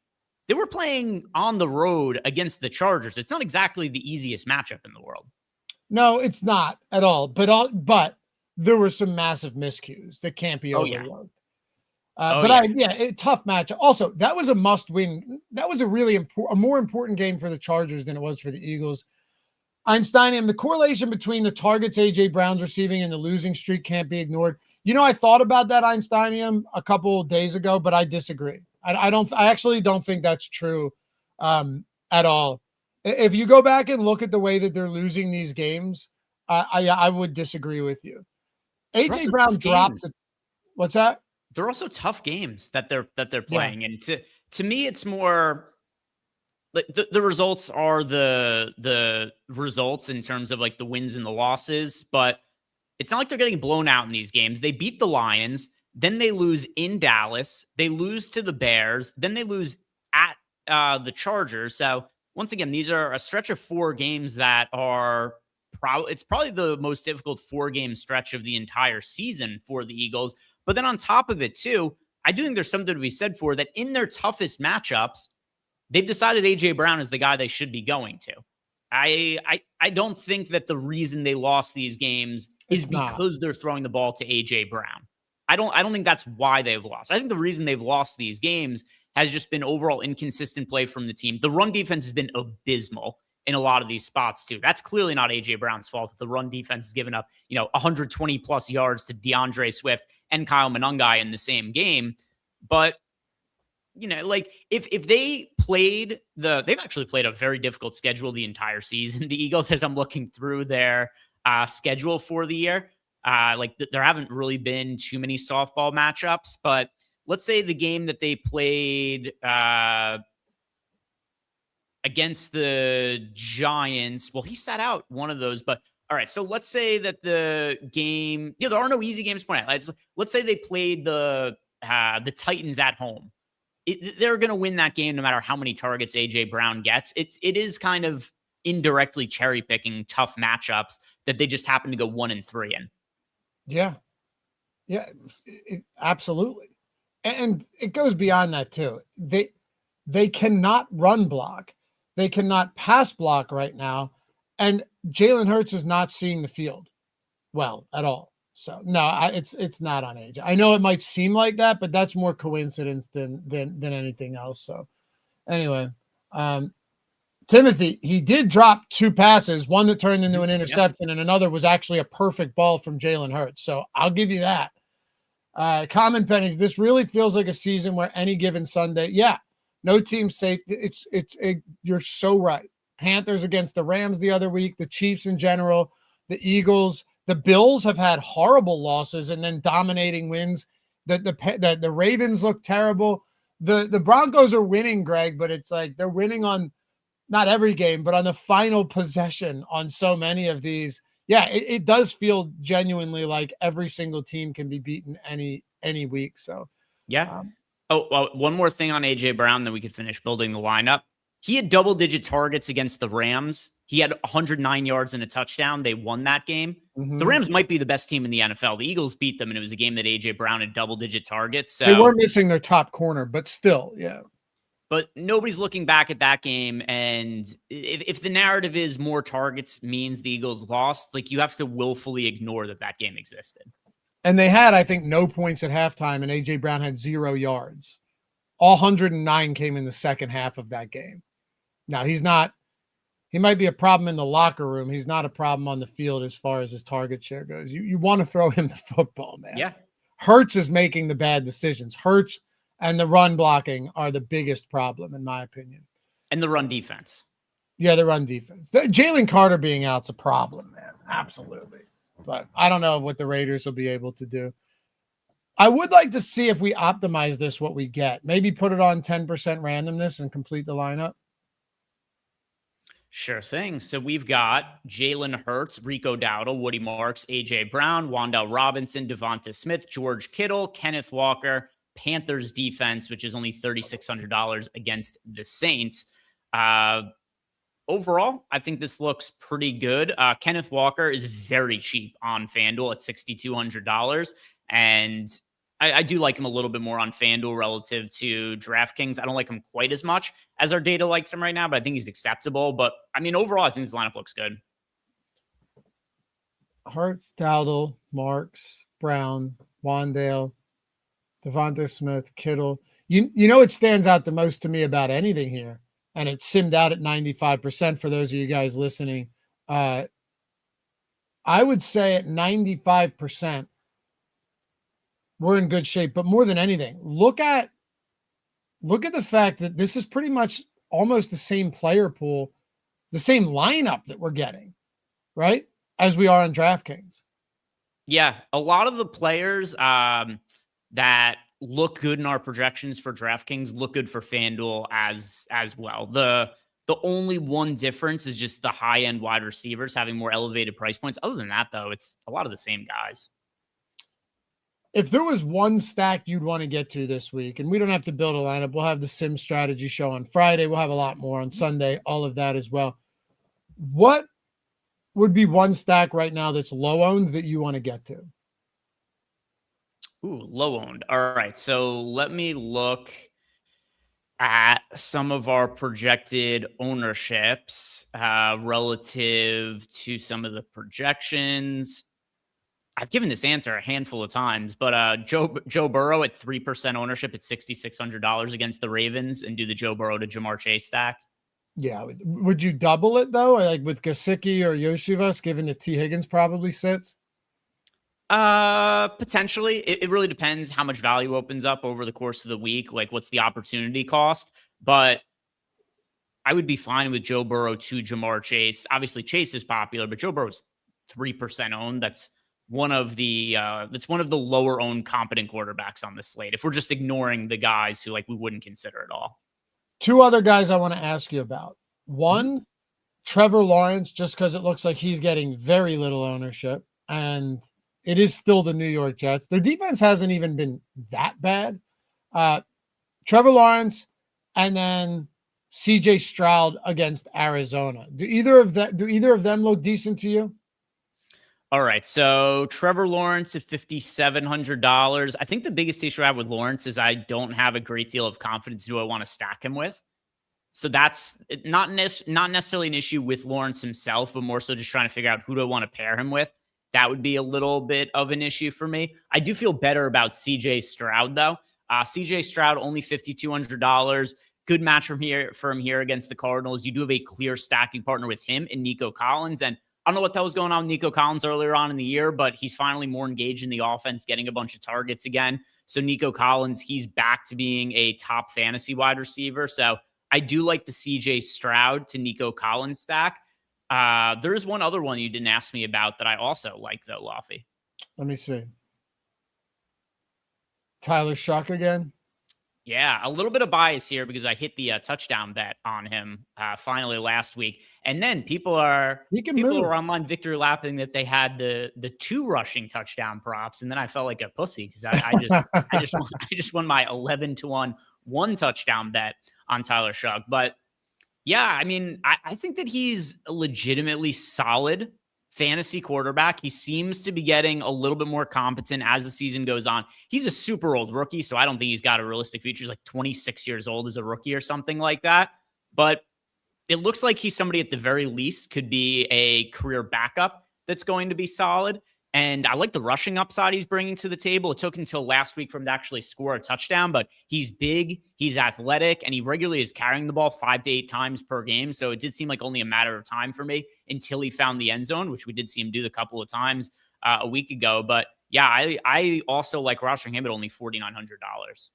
they were playing on the road against the Chargers. It's not exactly the easiest matchup in the world. No, it's not at all. But there were some massive miscues that can't be overlooked. Tough matchup. Also, that was a must-win. That was a really more important game for the Chargers than it was for the Eagles. Einsteinium, the correlation between the targets AJ Brown's receiving and the losing streak can't be ignored. You know, I thought about that, Einsteinium, a couple of days ago, but I disagree. I actually don't think that's true at all. If you go back and look at the way that they're losing these games, I would disagree with you. AJ Brown dropped. What's that? They're also tough games that they're playing, yeah. And to me, it's more like the results are the results in terms of like the wins and the losses, but it's not like they're getting blown out in these games. They beat the Lions, then they lose in Dallas, they lose to the Bears, then they lose at the Chargers. So once again, these are a stretch of 4 games that are it's probably the most difficult 4-game stretch of the entire season for the Eagles. But then on top of it too, I do think there's something to be said for that in their toughest matchups, they've decided AJ Brown is the guy they should be going to. I don't think that the reason they lost these games is because they're throwing the ball to AJ Brown. I don't think that's why they've lost. I think the reason they've lost these games has just been overall inconsistent play from the team. The run defense has been abysmal in a lot of these spots too. That's clearly not AJ Brown's fault. The run defense has given up, 120 plus yards to DeAndre Swift and Kyle Monangai in the same game. But, if they played they've actually played a very difficult schedule the entire season. The Eagles, as I'm looking through their schedule for the year, there haven't really been too many softball matchups, but let's say the game that they played against the Giants, well, he sat out one of those, but all right. So let's say that the game, there are no easy games playing. Let's say they played the Titans at home. they're going to win that game no matter how many targets AJ Brown gets. It is kind of indirectly cherry picking tough matchups that they just happen to go 1-3 in. Yeah. Absolutely. And it goes beyond that too. They cannot run block. They cannot pass block right now. And Jalen Hurts is not seeing the field well at all. So no, it's not on AJ. I know it might seem like that, but that's more coincidence than anything else. So anyway, Timothy, he did drop 2 passes, one that turned into an interception, and another was actually a perfect ball from Jalen Hurts. So I'll give you that. Common Pennies, this really feels like a season where any given Sunday, no team's safe. You're so right. Panthers against the Rams the other week, the Chiefs in general, the Eagles, the Bills have had horrible losses and then dominating wins. The Ravens look terrible. The Broncos are winning, Greg, but it's like they're winning on not every game, but on the final possession on so many of these. Yeah, it does feel genuinely like every single team can be beaten any week. So one more thing on AJ Brown, then we could finish building the lineup. He had double-digit targets against the Rams. He had 109 yards and a touchdown. They won that game. Mm-hmm. The Rams might be the best team in the NFL. The Eagles beat them, and it was a game that AJ Brown had double-digit targets. So they were missing their top corner, but still, yeah. But nobody's looking back at that game, and if the narrative is more targets means the Eagles lost, like you have to willfully ignore that game existed. And they had, I think, no points at halftime, and AJ Brown had 0 yards. All 109 came in the second half of that game. Now, he might be a problem in the locker room. He's not a problem on the field as far as his target share goes. You want to throw him the football, man. Yeah. Hurts is making the bad decisions. Hurts and the run blocking are the biggest problem, in my opinion. And the run defense. Yeah, the run defense. Jalen Carter being out's a problem, man. Absolutely. But I don't know what the Raiders will be able to do. I would like to see if we optimize this, what we get. Maybe put it on 10% randomness and complete the lineup. Sure thing. So we've got Jalen Hurts, Rico Dowdle, Woody Marks, AJ Brown, Wan'Dale Robinson, Devonta Smith, George Kittle, Kenneth Walker, Panthers defense, which is only $3,600 against the Saints. Overall, I think this looks pretty good. Kenneth Walker is very cheap on FanDuel at $6,200. And I do like him a little bit more on FanDuel relative to DraftKings. I don't like him quite as much as our data likes him right now, but I think he's acceptable. But I mean, overall, I think this lineup looks good. Hurts, Dowdle, Marks, Brown, Wan'Dale, Devonta Smith, Kittle. You know it stands out the most to me about anything here, and it's simmed out at 95% for those of you guys listening. I would say at 95%, we're in good shape. But more than anything, look at the fact that this is pretty much almost the same player pool, the same lineup that we're getting, right, as we are on DraftKings. Yeah, a lot of the players that look good in our projections for DraftKings look good for FanDuel as well. The only one difference is just the high-end wide receivers having more elevated price points. Other than that, though, it's a lot of the same guys. If there was one stack you'd want to get to this week, and we don't have to build a lineup, we'll have the Sim Strategy show on Friday. We'll have a lot more on Sunday, all of that as well. What would be one stack right now that's low owned that you want to get to? Ooh, low owned. All right. So let me look at some of our projected ownerships relative to some of the projections. I've given this answer a handful of times, but Joe Burrow at 3% ownership at $6,600 against the Ravens, and do the Joe Burrow to Jamar Chase stack. Yeah. Would you double it though? Like with Gesicki or Yoshivas, given that T. Higgins probably sits? Potentially. It really depends how much value opens up over the course of the week. Like what's the opportunity cost? But I would be fine with Joe Burrow to Jamar Chase. Obviously Chase is popular, but Joe Burrow's 3% owned. That's one of the lower owned competent quarterbacks on the slate, if we're just ignoring the guys who like we wouldn't consider at all. Two other guys I want to ask you about. One, Trevor Lawrence, just because it looks like he's getting very little ownership, and it is still the New York Jets. Their defense hasn't even been that bad. Trevor Lawrence, and then CJ Stroud against Arizona. Do either of them look decent to you? All right, so Trevor Lawrence at $5,700. I think the biggest issue I have with Lawrence is I don't have a great deal of confidence who I want to stack him with. So that's not necessarily an issue with Lawrence himself, but more so just trying to figure out who do I want to pair him with. That would be a little bit of an issue for me. I do feel better about CJ Stroud, though. CJ Stroud, only $5,200. Good match for him here against the Cardinals. You do have a clear stacking partner with him and Nico Collins. And I don't know what the hell was going on with Nico Collins earlier on in the year, but he's finally more engaged in the offense, getting a bunch of targets again. So Nico Collins, he's back to being a top fantasy wide receiver. So I do like the CJ Stroud to Nico Collins stack. There is one other one you didn't ask me about that I also like, though, Laffy. Let me see. Tyler Shuck again? Yeah, a little bit of bias here because I hit the touchdown bet on him finally last week. And then people are online victory lapping that they had the 2 rushing touchdown props. And then I felt like a pussy because I just won my 11-1 1 touchdown bet on Tyler Shuck. But yeah, I mean, I think that he's a legitimately solid fantasy quarterback. He seems to be getting a little bit more competent as the season goes on. He's a super old rookie, so I don't think he's got a realistic future. He's like 26 years old as a rookie or something like that. But it looks like he's somebody at the very least could be a career backup that's going to be solid. And I like the rushing upside he's bringing to the table. It took until last week for him to actually score a touchdown, but he's big, he's athletic, and he regularly is carrying the ball 5 to 8 times per game. So it did seem like only a matter of time for me until he found the end zone, which we did see him do a couple of times a week ago. But yeah, I also like rostering him at only $4,900.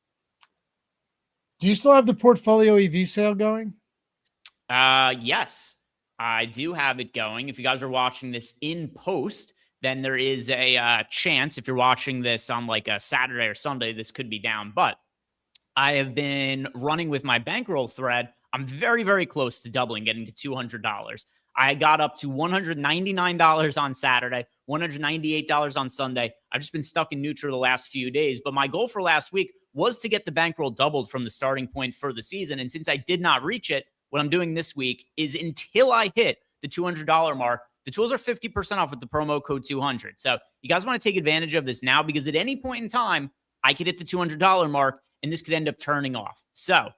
Do you still have the portfolio EV sale going? Yes, I do have it going. If you guys are watching this in post, then there is a chance, if you're watching this on like a Saturday or Sunday, this could be down. But I have been running with my bankroll thread. I'm very, very close to doubling, getting to $200. I got up to $199 on Saturday, $198 on Sunday. I've just been stuck in neutral the last few days. But my goal for last week was to get the bankroll doubled from the starting point for the season. And since I did not reach it, what I'm doing this week is until I hit the $200 mark, the tools are 50% off with the promo code 200. So you guys want to take advantage of this now because at any point in time, I could hit the $200 mark and this could end up turning off. So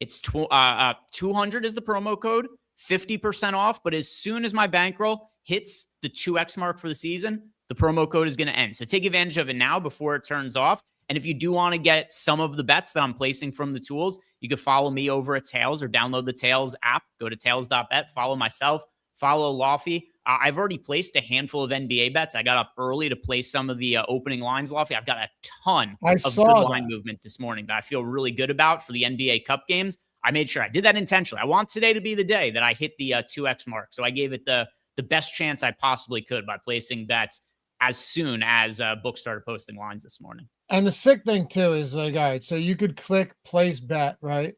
it's 200 is the promo code, 50% off. But as soon as my bankroll hits the 2x mark for the season, the promo code is going to end. So take advantage of it now before it turns off. And if you do want to get some of the bets that I'm placing from the tools, you can follow me over at Tails or download the Tails app. Go to tails.bet, follow myself, follow Laffy. I've already placed a handful of NBA bets. I got up early to place some of the opening lines, Laffy. I've got a ton of good line movement this morning that I feel really good about for the NBA Cup games. I made sure I did that intentionally. I want today to be the day that I hit the 2x mark. So I gave it the best chance I possibly could by placing bets as soon as books started posting lines this morning. And the sick thing too is like, all right, so you could click place bet, right?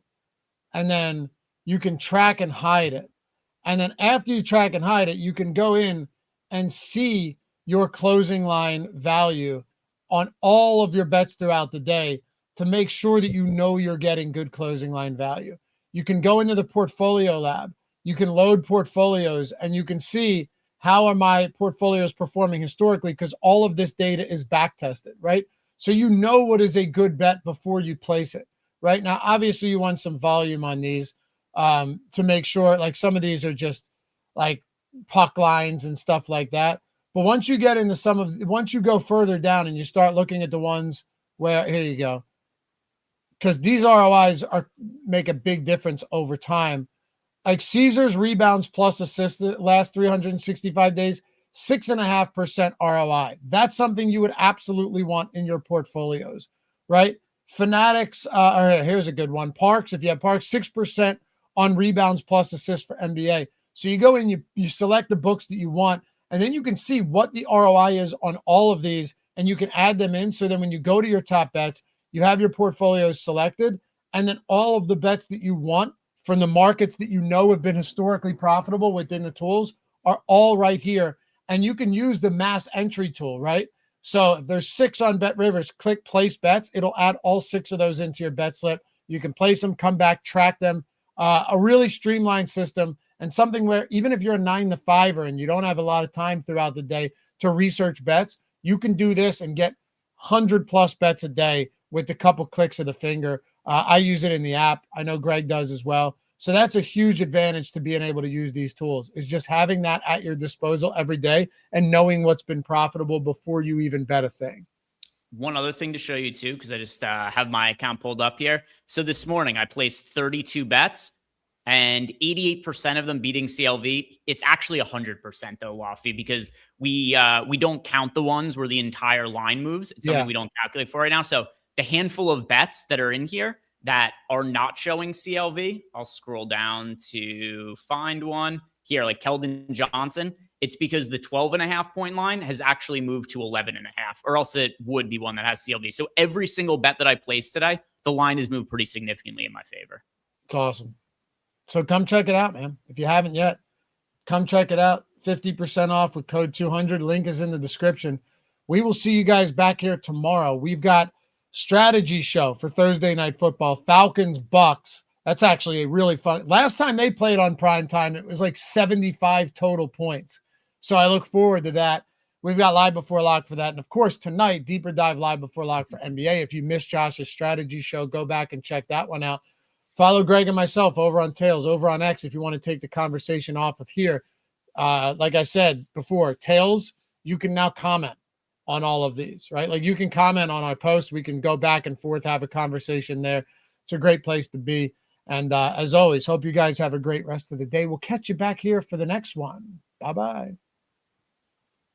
And then you can track and hide it. And then after you track and hide it, you can go in and see your closing line value on all of your bets throughout the day to make sure that you know you're getting good closing line value. You can go into the portfolio lab. You can load portfolios and you can see how are my portfolios performing historically because all of this data is back tested, right? So you know what is a good bet before you place it, right? Now, obviously you want some volume on these to make sure, like some of these are just like puck lines and stuff like that. But once you get into once you go further down and you start looking at the ones where, here you go, because these ROIs make a big difference over time. Like Caesar's rebounds plus assists the last 365 days, 6.5% ROI. That's something you would absolutely want in your portfolios, right? Fanatics, here's a good one. Parks, if you have Parks, 6% on rebounds plus assists for NBA. So you go in, you select the books that you want, and then you can see what the ROI is on all of these, and you can add them in. So then when you go to your top bets, you have your portfolios selected, and then all of the bets that you want from the markets that you know have been historically profitable within the tools are all right here. And you can use the mass entry tool, right? So if there's 6 on Bet Rivers, click place bets. It'll add all 6 of those into your bet slip. You can place them, come back, track them. A really streamlined system, and something where even if you're a 9-to-5er and you don't have a lot of time throughout the day to research bets, you can do this and get 100+ bets a day with a couple clicks of the finger. I use it in the app. I know Greg does as well. So that's a huge advantage to being able to use these tools, is just having that at your disposal every day and knowing what's been profitable before you even bet a thing. One other thing to show you too, because I just have my account pulled up here. So this morning I placed 32 bets and 88% of them beating CLV. It's actually 100% though, Lofty, because we don't count the ones where the entire line moves. It's something we don't calculate for right now. So the handful of bets that are in here that are not showing CLV, I'll scroll down to find one here, like Keldon Johnson. It's because the 12.5 point line has actually moved to 11.5, or else it would be one that has CLV. So every single bet that I placed today, the line has moved pretty significantly in my favor. It's awesome. So come check it out, man. If you haven't yet, come check it out. 50% off with code 200. Link is in the description. We will see you guys back here tomorrow. We've got strategy show for Thursday Night Football, Falcons Bucks. That's actually a really fun. Last time they played on prime time, it was like 75 total points. So I look forward to that. We've got Live Before Lock for that. And of course, tonight, Deeper Dive Live Before Lock for NBA. If you missed Josh's strategy show, go back and check that one out. Follow Greg and myself over on Tails, over on X, if you want to take the conversation off of here. Like I said before, Tails, you can now comment on all of these, right? Like you can comment on our posts. We can go back and forth, have a conversation there. It's a great place to be. And as always, hope you guys have a great rest of the day. We'll catch you back here for the next one. Bye-bye.